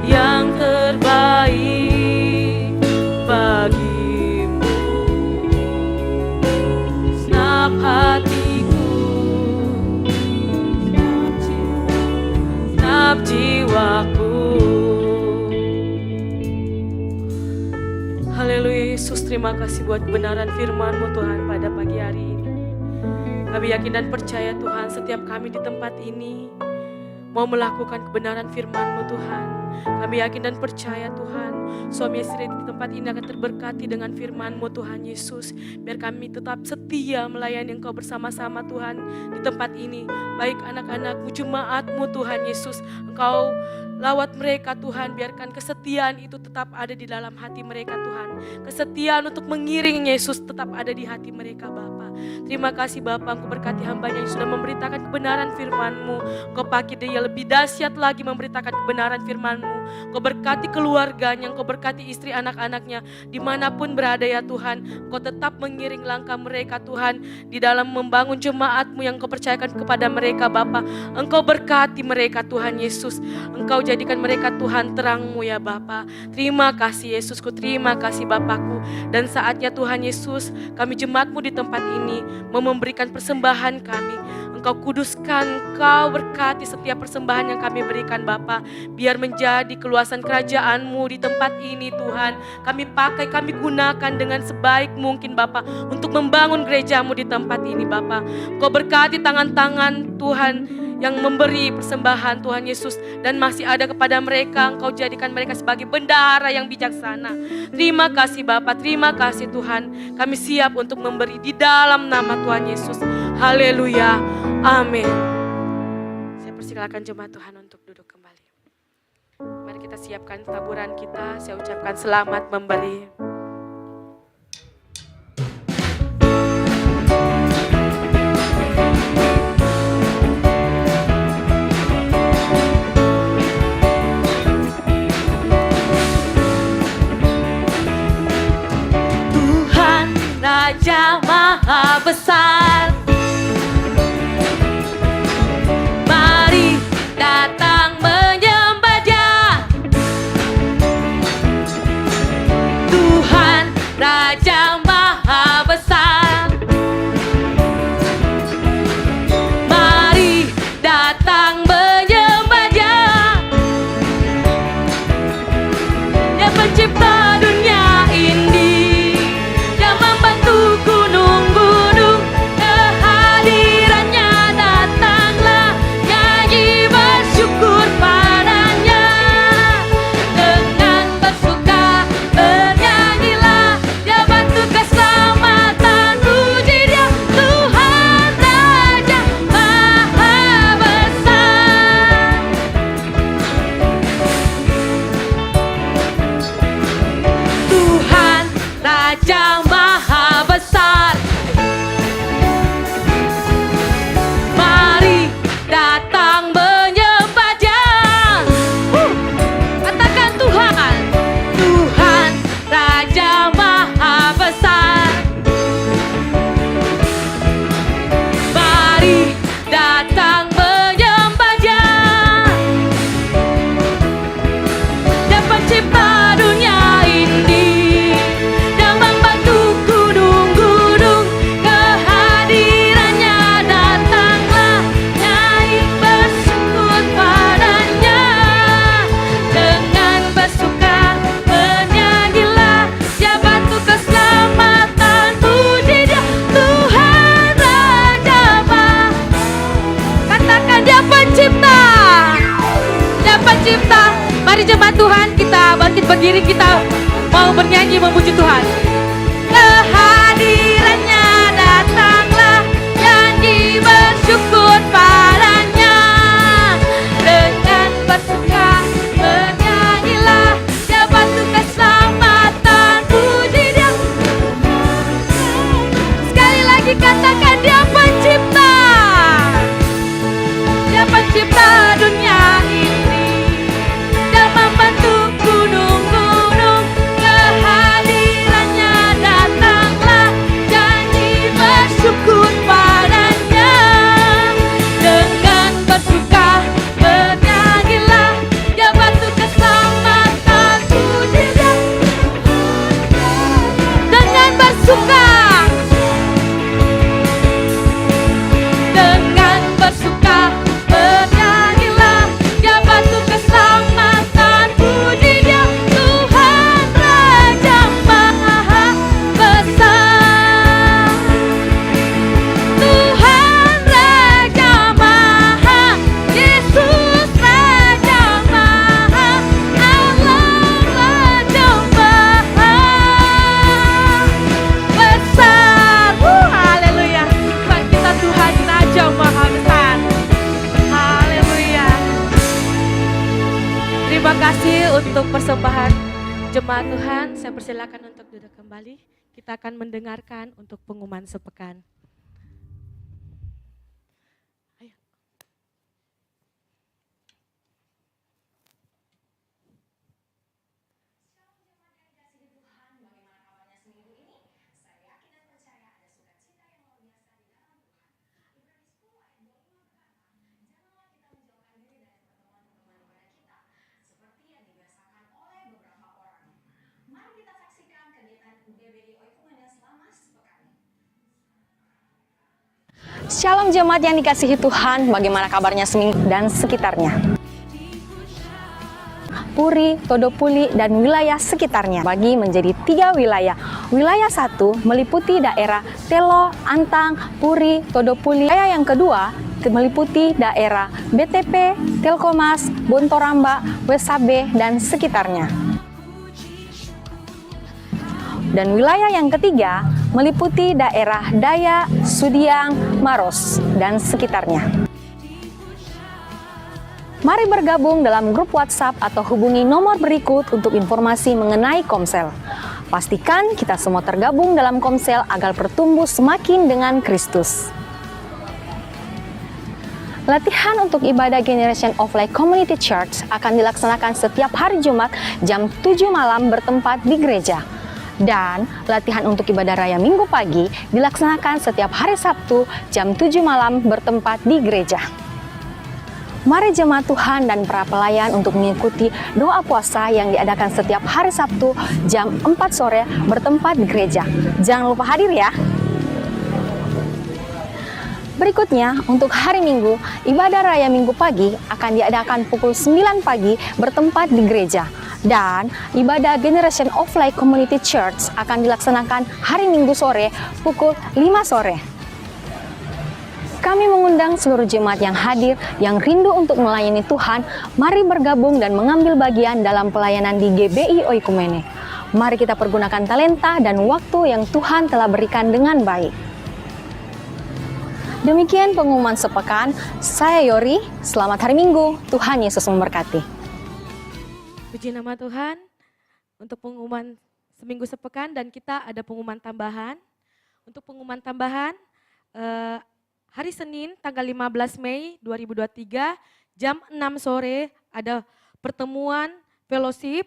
yang terbaik Yesus, terima kasih buat kebenaran firman-Mu Tuhan pada pagi hari ini. Kami yakin dan percaya Tuhan, setiap kami di tempat ini mau melakukan kebenaran firman-Mu Tuhan. Kami yakin dan percaya Tuhan, suami istri di tempat ini akan terberkati dengan firman-Mu Tuhan Yesus. Biar kami tetap setia melayani Engkau bersama-sama Tuhan di tempat ini. Baik anak-anak-Mu, jemaat-Mu Tuhan Yesus, Engkau lawat mereka Tuhan, biarkan kesetiaan itu tetap ada di dalam hati mereka Tuhan. Kesetiaan untuk mengiring Yesus tetap ada di hati mereka Bapa. Terima kasih Bapa, Engkau berkati hamba-Nya yang sudah memberitakan kebenaran firman-Mu. Engkau pakai dia lebih dahsyat lagi memberitakan kebenaran firman-Mu. Engkau berkati keluarganya, Engkau berkati istri anak-anaknya, dimanapun berada ya Tuhan. Engkau tetap mengiring langkah mereka Tuhan, di dalam membangun jemaat-Mu yang Engkau percayakan kepada mereka Bapa. Engkau berkati mereka Tuhan Yesus. Engkau jadikan mereka Tuhan terang-Mu ya Bapa. Terima kasih Yesusku, terima kasih Bapakku. Dan saatnya Tuhan Yesus, kami jemaat-Mu di tempat ini mau memberikan persembahan kami. Engkau kuduskan, Engkau berkati setiap persembahan yang kami berikan Bapa. Biar menjadi keluasan kerajaan-Mu di tempat ini Tuhan. Kami pakai, kami gunakan dengan sebaik mungkin Bapa, untuk membangun gereja-Mu di tempat ini Bapa. Engkau berkati tangan-tangan Tuhan yang memberi persembahan Tuhan Yesus, dan masih ada kepada mereka, Engkau jadikan mereka sebagai bendahara yang bijaksana. Terima kasih Bapa, terima kasih Tuhan. Kami siap untuk memberi di dalam nama Tuhan Yesus. Haleluya, amin. Saya persilakan jemaat Tuhan untuk duduk kembali. Mari kita siapkan taburan kita, saya ucapkan selamat memberi. Raja Maha Besar, mari datang menyembah Dia. Tuhan Raja Maha Besar, mari datang menyembah Dia. Dia pencipta dunia ini, gunung-gunung, kehadirannya datanglah, nyanyi bersyukur padanya. Dengan bersuka bernyanyilah, Dia bantu keselamatan, puji Dia, Tuhan Raja Maha Besar. Tuhan Raja Maha Besar, mari datang menyembah Dia. Katakan Tuhan, Tuhan Raja Maha Besar, mari datang menyembah Dia. Dia pencipta dunia ini, pencipta. Mari jemaat Tuhan, kita bangkit berdiri, kita mau bernyanyi memuji Tuhan. Kehadirannya datanglah, nyanyi bersyukur padanya. Dengan bersuka bernyanyilah, Dia bantu keselamatan, puji Dia. Sekali lagi katakan, Dia pencipta, Dia pencipta dunia ini. Dia membantu gunung-gunung, kehadirannya datanglah, nyanyi bersyukur padanya. persembahan jemaat Tuhan, saya persilakan untuk duduk kembali. Kita akan mendengarkan untuk pengumuman sepekan. Ayo. Shalom jemaat yang dikasihi Tuhan, bagaimana kabarnya seminggu dan sekitarnya? Puri, Todopuli, dan wilayah sekitarnya bagi menjadi 3 wilayah. Wilayah 1 meliputi daerah Telo, Antang, Puri, Todopuli. Wilayah yang kedua meliputi daerah BTP, Telkomas, Bontoramba, Wesabe, dan sekitarnya. Dan wilayah yang ketiga meliputi daerah Daya, Sudiang, Maros, dan sekitarnya. Mari bergabung dalam grup WhatsApp atau hubungi nomor berikut untuk informasi mengenai Komsel. Pastikan kita semua tergabung dalam Komsel agar bertumbuh semakin dengan Kristus. Latihan untuk ibadah Generation of Light Community Church akan dilaksanakan setiap hari Jumat jam 7 malam bertempat di gereja. Dan latihan untuk ibadah raya Minggu pagi dilaksanakan setiap hari Sabtu jam 7 malam bertempat di gereja. Mari jemaat Tuhan dan para pelayan untuk mengikuti doa puasa yang diadakan setiap hari Sabtu jam 4 sore bertempat di gereja. Jangan lupa hadir ya. Berikutnya, untuk hari Minggu, ibadah raya Minggu pagi akan diadakan pukul 9 pagi bertempat di gereja. Dan ibadah Generation of Light Community Church akan dilaksanakan hari Minggu sore pukul 5 sore. Kami mengundang seluruh jemaat yang hadir yang rindu untuk melayani Tuhan, mari bergabung dan mengambil bagian dalam pelayanan di GBI Oikumene. Mari kita pergunakan talenta dan waktu yang Tuhan telah berikan dengan baik. Demikian pengumuman sepekan, saya Yori, selamat hari Minggu, Tuhan Yesus memberkati. Puji nama Tuhan untuk pengumuman seminggu sepekan dan kita ada pengumuman tambahan. Untuk pengumuman tambahan, hari Senin tanggal 15 Mei 2023 jam 6 sore ada pertemuan fellowship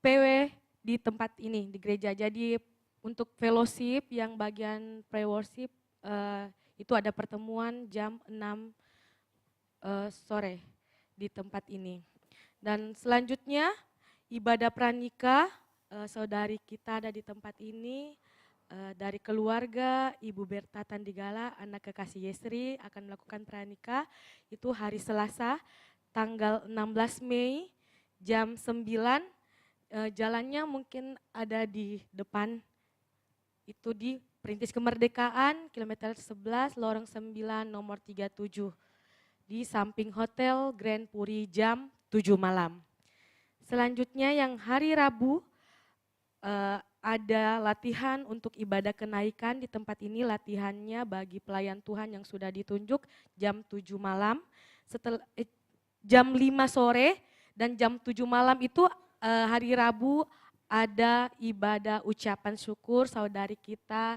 PW di tempat ini di gereja. Jadi untuk fellowship yang bagian pre-worship itu ada pertemuan jam 6 sore di tempat ini. Dan selanjutnya ibadah pranikah, saudari kita ada di tempat ini dari keluarga Ibu Berta Tandigala, anak kekasih Yesri akan melakukan pranikah itu hari Selasa tanggal 16 Mei jam 9. Jalannya mungkin ada di depan itu di Perintis Kemerdekaan kilometer 11 lorong 9 nomor 37 di samping Hotel Grand Puri jam 7 malam. Selanjutnya yang hari Rabu ada latihan untuk ibadah kenaikan di tempat ini. Latihannya bagi pelayan Tuhan yang sudah ditunjuk jam 7 malam. Setelah jam 5 sore dan jam 7 malam itu hari Rabu ada ibadah ucapan syukur saudari kita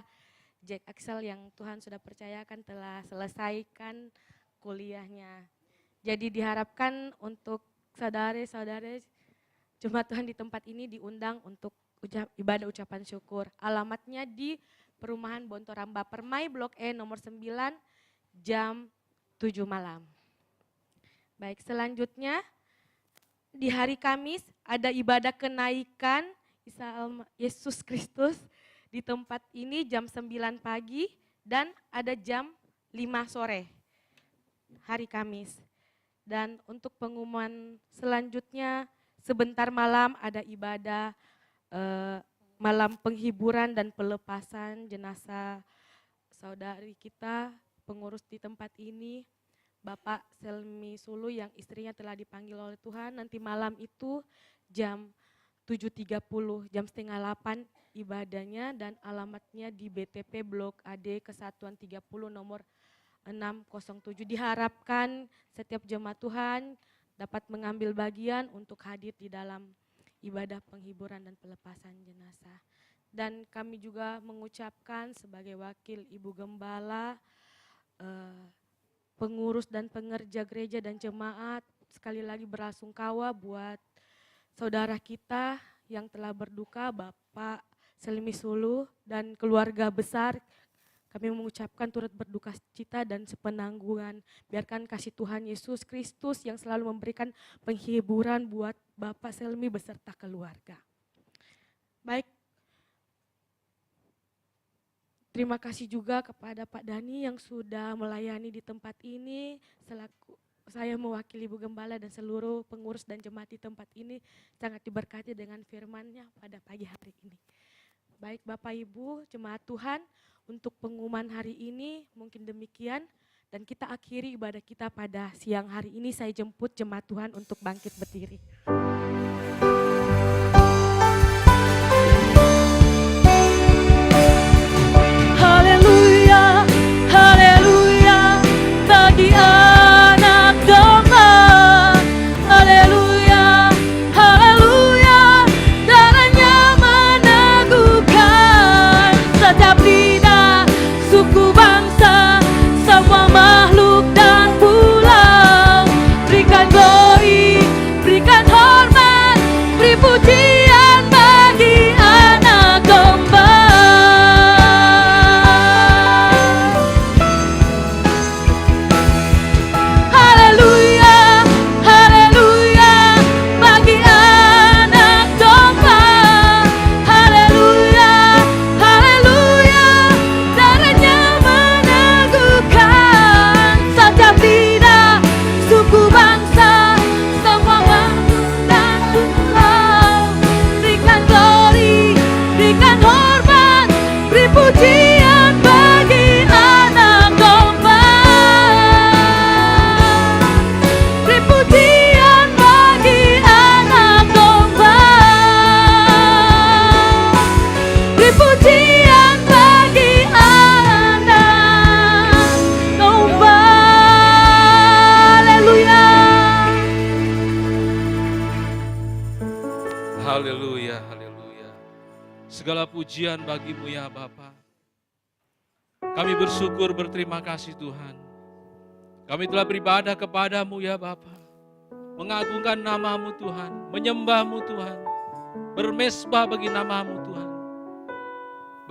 Jack Axel yang Tuhan sudah percayakan telah selesaikan kuliahnya. Jadi diharapkan untuk saudara-saudara jemaat Tuhan di tempat ini diundang untuk ibadah ucapan syukur. Alamatnya di Perumahan Bontoramba Permai Blok E nomor 9 jam 7 malam. Baik, selanjutnya di hari Kamis ada ibadah kenaikan Yesus Kristus di tempat ini jam 9 pagi dan ada jam 5 sore hari Kamis. Dan untuk pengumuman selanjutnya sebentar malam ada ibadah malam penghiburan dan pelepasan jenazah saudari kita pengurus di tempat ini Bapak Selmi Sulu yang istrinya telah dipanggil oleh Tuhan. Nanti malam itu jam 7.30 jam setengah 8 ibadahnya dan alamatnya di BTP Blok AD Kesatuan 30 nomor 607. Diharapkan setiap jemaat Tuhan dapat mengambil bagian untuk hadir di dalam ibadah penghiburan dan pelepasan jenazah. Dan kami juga mengucapkan sebagai wakil Ibu Gembala, pengurus dan pengerja gereja dan jemaat, sekali lagi berlasungkawa buat saudara kita yang telah berduka, Bapak Selmi Suluh dan keluarga besar. Kami mengucapkan turut berduka cita dan sepenanggungan. Biarkan kasih Tuhan Yesus Kristus yang selalu memberikan penghiburan buat Bapak Selmi beserta keluarga. Baik, terima kasih juga kepada Pak Dani yang sudah melayani di tempat ini. Selaku saya mewakili Ibu Gembala dan seluruh pengurus dan jemaat di tempat ini sangat diberkati dengan firman-Nya pada pagi hari ini. Baik Bapak Ibu, jemaat Tuhan, untuk pengumuman hari ini mungkin demikian. Dan kita akhiri ibadah kita pada siang hari ini. Saya jemput jemaat Tuhan untuk bangkit berdiri. Haleluya, haleluya, bagi anak domba. Haleluya, haleluya, darahnya meneguhkan setiap lidah, suku bangsa, semua makhluk dan pulau. Berikan glory, berikan hormat, beri pujian bagi anak domba. Haleluya, haleluya, bagi anak domba. Haleluya, haleluya, darahnya meneguhkan setiap lidah, suku bangsa, semua makhluk dan pulau. Berikan glory, berikan hormat, beri pujian bagi anak domba. Beri pujian bagi anak domba. Beri pujian bagi anak domba. Haleluya. Haleluya, haleluya. Segala pujian bagi-Mu ya Bapa. Kami bersyukur, berterima kasih Tuhan. Kami telah beribadah kepada-Mu ya Bapa. Mengagungkan nama-Mu Tuhan, menyembah-Mu Tuhan. Bermesbah bagi nama-Mu Tuhan.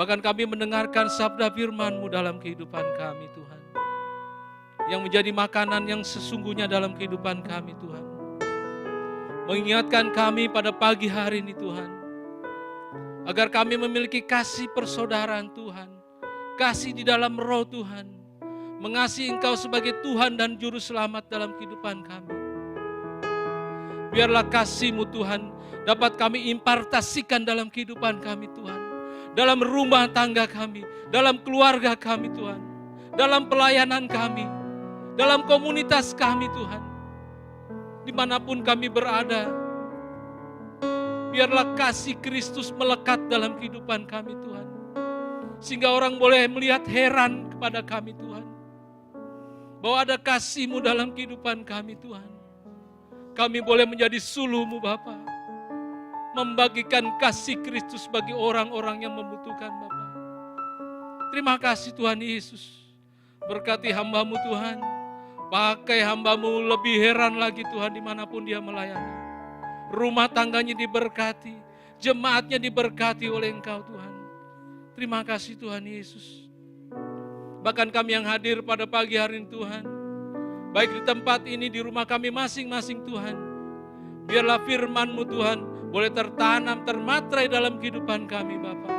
Bahkan kami mendengarkan sabda firman-Mu dalam kehidupan kami Tuhan. Yang menjadi makanan yang sesungguhnya dalam kehidupan kami Tuhan. Mengingatkan kami pada pagi hari ini Tuhan. Agar kami memiliki kasih persaudaraan Tuhan. Kasih di dalam roh Tuhan. Mengasihi Engkau sebagai Tuhan dan Juru Selamat dalam kehidupan kami. Biarlah kasih-Mu Tuhan dapat kami impartasikan dalam kehidupan kami Tuhan. Dalam rumah tangga kami, dalam keluarga kami Tuhan. Dalam pelayanan kami, dalam komunitas kami Tuhan. Dimanapun kami berada, biarlah kasih Kristus melekat dalam kehidupan kami Tuhan. Sehingga orang boleh melihat heran kepada kami Tuhan. Bahwa ada kasih-Mu dalam kehidupan kami Tuhan. Kami boleh menjadi suluh-Mu Bapa. Membagikan kasih Kristus bagi orang-orang yang membutuhkan Bapa. Terima kasih Tuhan Yesus. Berkati hamba-Mu Tuhan. Pakai hamba-Mu lebih heran lagi Tuhan dimanapun dia melayani. Rumah tangganya diberkati. Jemaatnya diberkati oleh Engkau Tuhan. Terima kasih Tuhan Yesus. Bahkan kami yang hadir pada pagi hari ini Tuhan. Baik di tempat ini, di rumah kami masing-masing Tuhan. Biarlah firman-Mu Tuhan boleh tertanam, termatrai dalam kehidupan kami Bapa.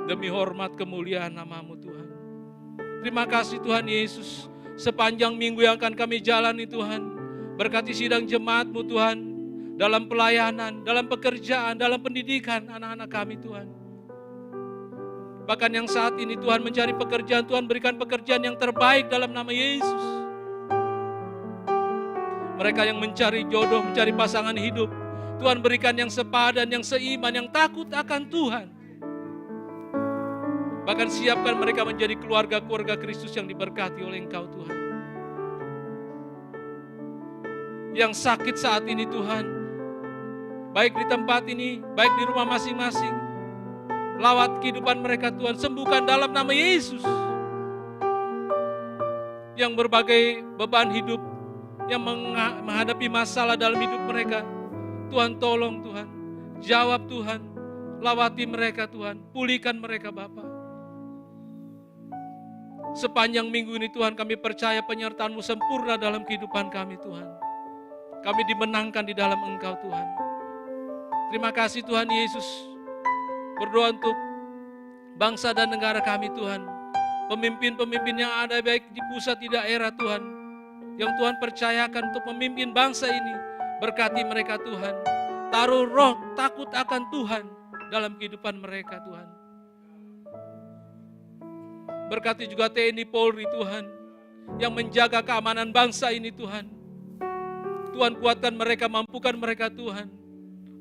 Demi hormat kemuliaan nama-Mu Tuhan. Terima kasih Tuhan Yesus. Sepanjang minggu yang akan kami jalani Tuhan. Berkati sidang jemaat-Mu Tuhan. Dalam pelayanan, dalam pekerjaan, dalam pendidikan anak-anak kami Tuhan. Bahkan yang saat ini Tuhan mencari pekerjaan, Tuhan berikan pekerjaan yang terbaik dalam nama Yesus. Mereka yang mencari jodoh, mencari pasangan hidup, Tuhan berikan yang sepadan, yang seiman, yang takut akan Tuhan. Bahkan siapkan mereka menjadi keluarga-keluarga Kristus yang diberkati oleh Engkau Tuhan. Yang sakit saat ini Tuhan, baik di tempat ini, baik di rumah masing-masing. Lawat kehidupan mereka Tuhan, sembuhkan dalam nama Yesus. Yang berbagai beban hidup, yang menghadapi masalah dalam hidup mereka, Tuhan tolong Tuhan, jawab Tuhan, lawati mereka Tuhan, pulihkan mereka Bapa. Sepanjang minggu ini Tuhan kami percaya penyertaan-Mu sempurna dalam kehidupan kami Tuhan. Kami dimenangkan di dalam Engkau Tuhan. Terima kasih Tuhan Yesus. Berdoa untuk bangsa dan negara kami Tuhan. Pemimpin-pemimpin yang ada baik di pusat di daerah Tuhan. Yang Tuhan percayakan untuk memimpin bangsa ini. Berkati mereka Tuhan. Taruh roh takut akan Tuhan dalam kehidupan mereka Tuhan. Berkati juga TNI Polri Tuhan. Yang menjaga keamanan bangsa ini Tuhan. Tuhan kuatkan mereka, mampukan mereka Tuhan.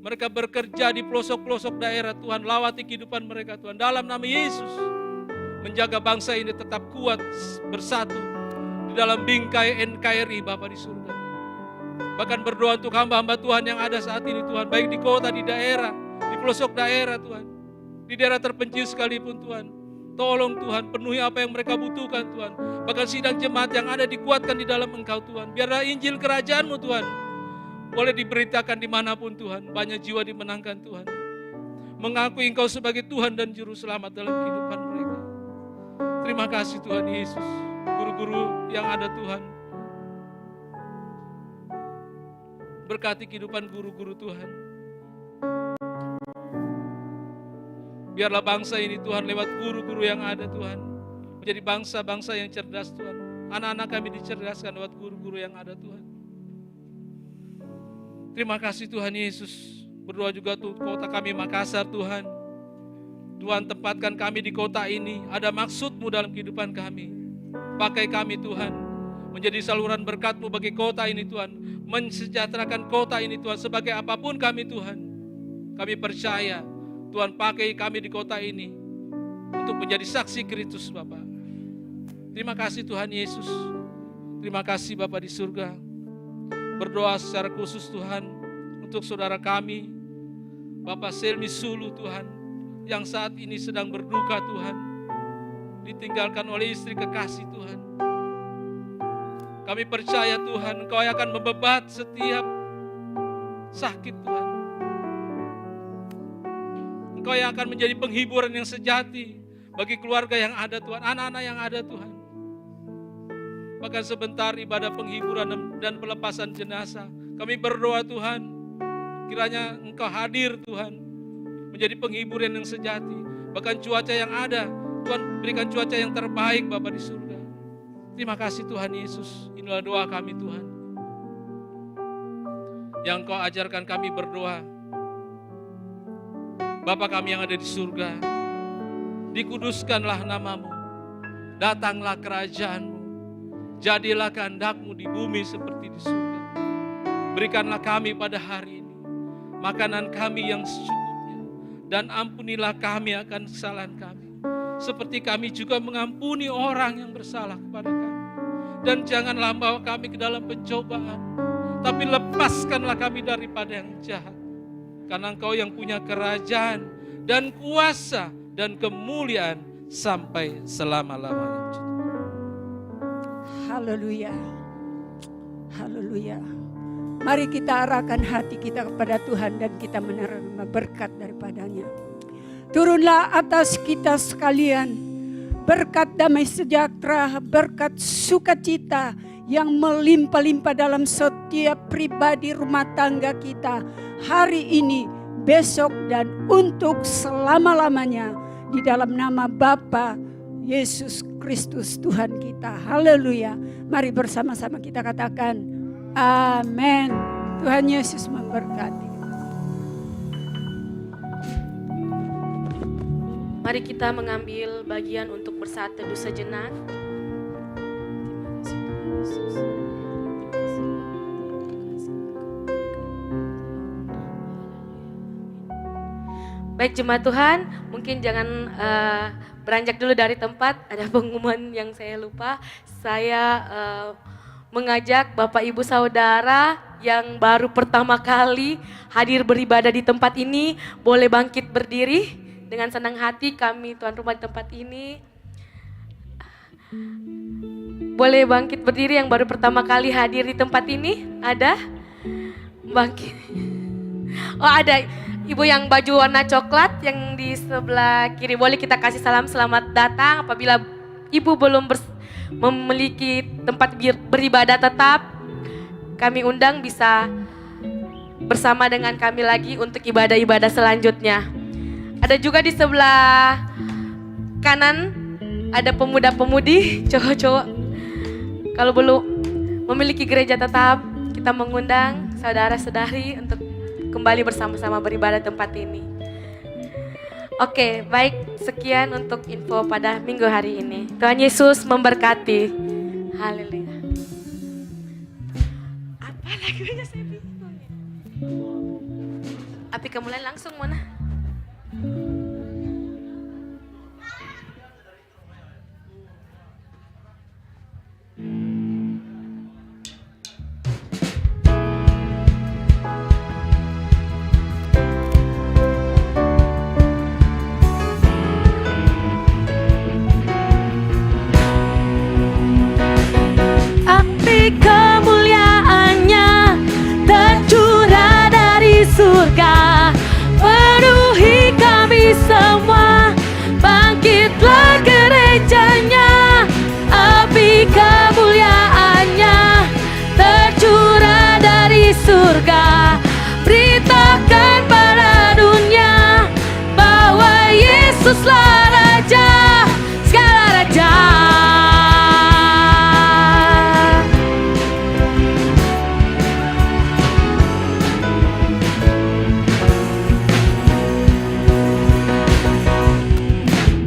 Mereka bekerja di pelosok-pelosok daerah Tuhan. Lawati kehidupan mereka Tuhan. Dalam nama Yesus. Menjaga bangsa ini tetap kuat bersatu. Di dalam bingkai NKRI Bapa di surga. Bahkan berdoa untuk hamba-hamba Tuhan yang ada saat ini Tuhan. Baik di kota, di daerah, di pelosok daerah Tuhan. Di daerah terpencil sekalipun Tuhan. Tolong Tuhan, penuhi apa yang mereka butuhkan Tuhan. Bahkan sidang jemaat yang ada dikuatkan di dalam Engkau Tuhan. Biarlah Injil kerajaan-Mu Tuhan boleh diberitakan dimanapun Tuhan. Banyak jiwa dimenangkan Tuhan. Mengakui Engkau sebagai Tuhan dan Juru Selamat dalam kehidupan mereka. Terima kasih Tuhan Yesus. Guru-guru yang ada Tuhan. Berkati kehidupan guru-guru Tuhan. Biarlah bangsa ini Tuhan lewat guru-guru yang ada Tuhan. Menjadi bangsa-bangsa yang cerdas Tuhan. Anak-anak kami dicerdaskan lewat guru-guru yang ada Tuhan. Terima kasih Tuhan Yesus. Berdoa juga untuk kota kami Makassar Tuhan. Tuhan tempatkan kami di kota ini. Ada maksud-Mu dalam kehidupan kami. Pakai kami Tuhan. Menjadi saluran berkat-Mu bagi kota ini Tuhan. Mensejahterakan kota ini Tuhan. Sebagai apapun kami Tuhan. Kami percaya Tuhan pakai kami di kota ini. Untuk menjadi saksi Kristus Bapa. Terima kasih Tuhan Yesus. Terima kasih Bapa di surga. Berdoa secara khusus Tuhan untuk saudara kami, Bapak Selmi Sulu Tuhan, yang saat ini sedang berduka Tuhan, ditinggalkan oleh istri kekasih Tuhan. Kami percaya Tuhan, Engkau akan membebat setiap sakit Tuhan. Engkau yang akan menjadi penghiburan yang sejati bagi keluarga yang ada Tuhan, anak-anak yang ada Tuhan. Bahkan sebentar ibadah penghiburan dan pelepasan jenazah. Kami berdoa Tuhan, kiranya Engkau hadir Tuhan, menjadi penghiburan yang sejati. Bahkan cuaca yang ada, Tuhan berikan cuaca yang terbaik Bapa di surga. Terima kasih Tuhan Yesus, inilah doa kami Tuhan. Yang Engkau ajarkan kami berdoa. Bapa kami yang ada di surga, dikuduskanlah nama-Mu, datanglah kerajaan-Mu. Jadilah kehendak-Mu di bumi seperti di surga. Berikanlah kami pada hari ini makanan kami yang secukupnya. Dan ampunilah kami akan kesalahan kami. Seperti kami juga mengampuni orang yang bersalah kepada kami. Dan janganlah bawa kami ke dalam pencobaan. Tapi lepaskanlah kami daripada yang jahat. Karena Engkau yang punya kerajaan dan kuasa dan kemuliaan sampai selama-lamanya. Haleluya. Haleluya. Mari kita arahkan hati kita kepada Tuhan dan kita menerima berkat daripadanya. Turunlah atas kita sekalian berkat damai sejahtera, berkat sukacita yang melimpah-limpah dalam setiap pribadi rumah tangga kita. Hari ini, besok dan untuk selama-lamanya di dalam nama Bapa Yesus Kristus Tuhan kita. Haleluya. Mari bersama-sama kita katakan amin. Tuhan Yesus memberkati. Mari kita mengambil bagian untuk bersaat teduh sejenak. Baik jemaat Tuhan, mungkin jangan beranjak dulu dari tempat. Ada pengumuman yang saya lupa. Saya mengajak Bapak Ibu Saudara yang baru pertama kali hadir beribadah di tempat ini, boleh bangkit berdiri. Dengan senang hati kami tuan rumah di tempat ini. Boleh bangkit berdiri yang baru pertama kali hadir di tempat ini. Ada? Bangkit. Oh ada, ibu yang baju warna coklat yang di sebelah kiri. Boleh kita kasih salam selamat datang. Apabila ibu belum memiliki tempat beribadah tetap, kami undang bisa bersama dengan kami lagi untuk ibadah-ibadah selanjutnya. Ada juga di sebelah kanan ada pemuda-pemudi, cowok-cowok. Kalau belum memiliki gereja tetap, kita mengundang saudara-saudari untuk kembali bersama-sama beribadah tempat ini. Oke, baik, sekian untuk info pada minggu hari ini. Tuhan Yesus memberkati. Haleluya. Apa lagunya saya bingung. Api mulai langsung mana? Kemuliaannya tercurah dari surga, penuhi kami semua, bangkitlah gerejanya. Api kemuliaannya tercurah dari surga, beritakan pada dunia bahwa Yesuslah Raja, segala raja.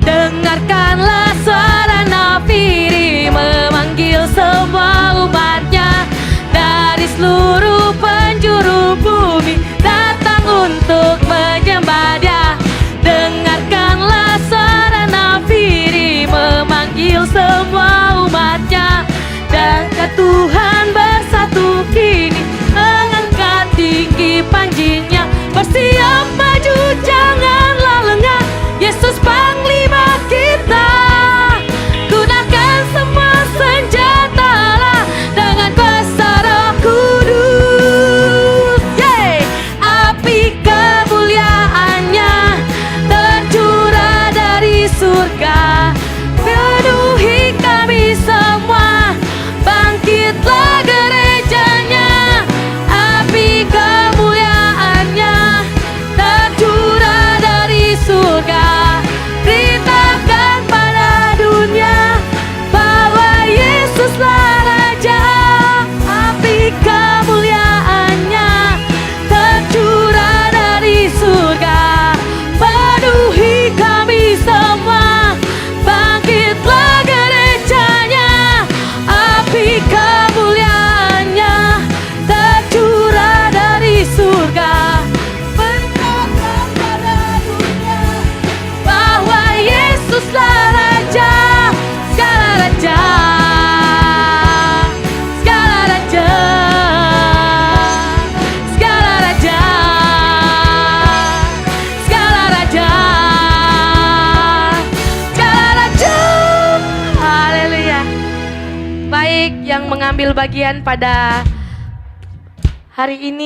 Dengarkanlah suara nafiri memanggil semua umatnya dari seluruh penjuru bumi datang untuk menyembah Dia. Dengarkanlah suara nafiri memanggil semua umatnya, dan Tuhan bersatu kini mengangkat tinggi panjinya. Bersiap maju janganlah lengah, Yesus Panglima kita. Gunakan semua senjatalah dengan kuasa Roh Kudus. Api kemuliaannya tercurah dari surga, penuhi kami semua, bangkitlah gerejanya. Api kemuliaannya tercurah dari surga, beritakan pada dunia bahwa Yesuslah Raja. Api kemuliaannya tercurah dari surga, penuhi kami semua, bangkitlah gerejanya. Api kemuliaannya tercurah dari surga, beritakan pada dunia bahwa Yesuslah Raja, segala raja, segala raja, segala raja, segala raja, segala raja. Haleluya. Baik, yang mengambil bagian pada hari ini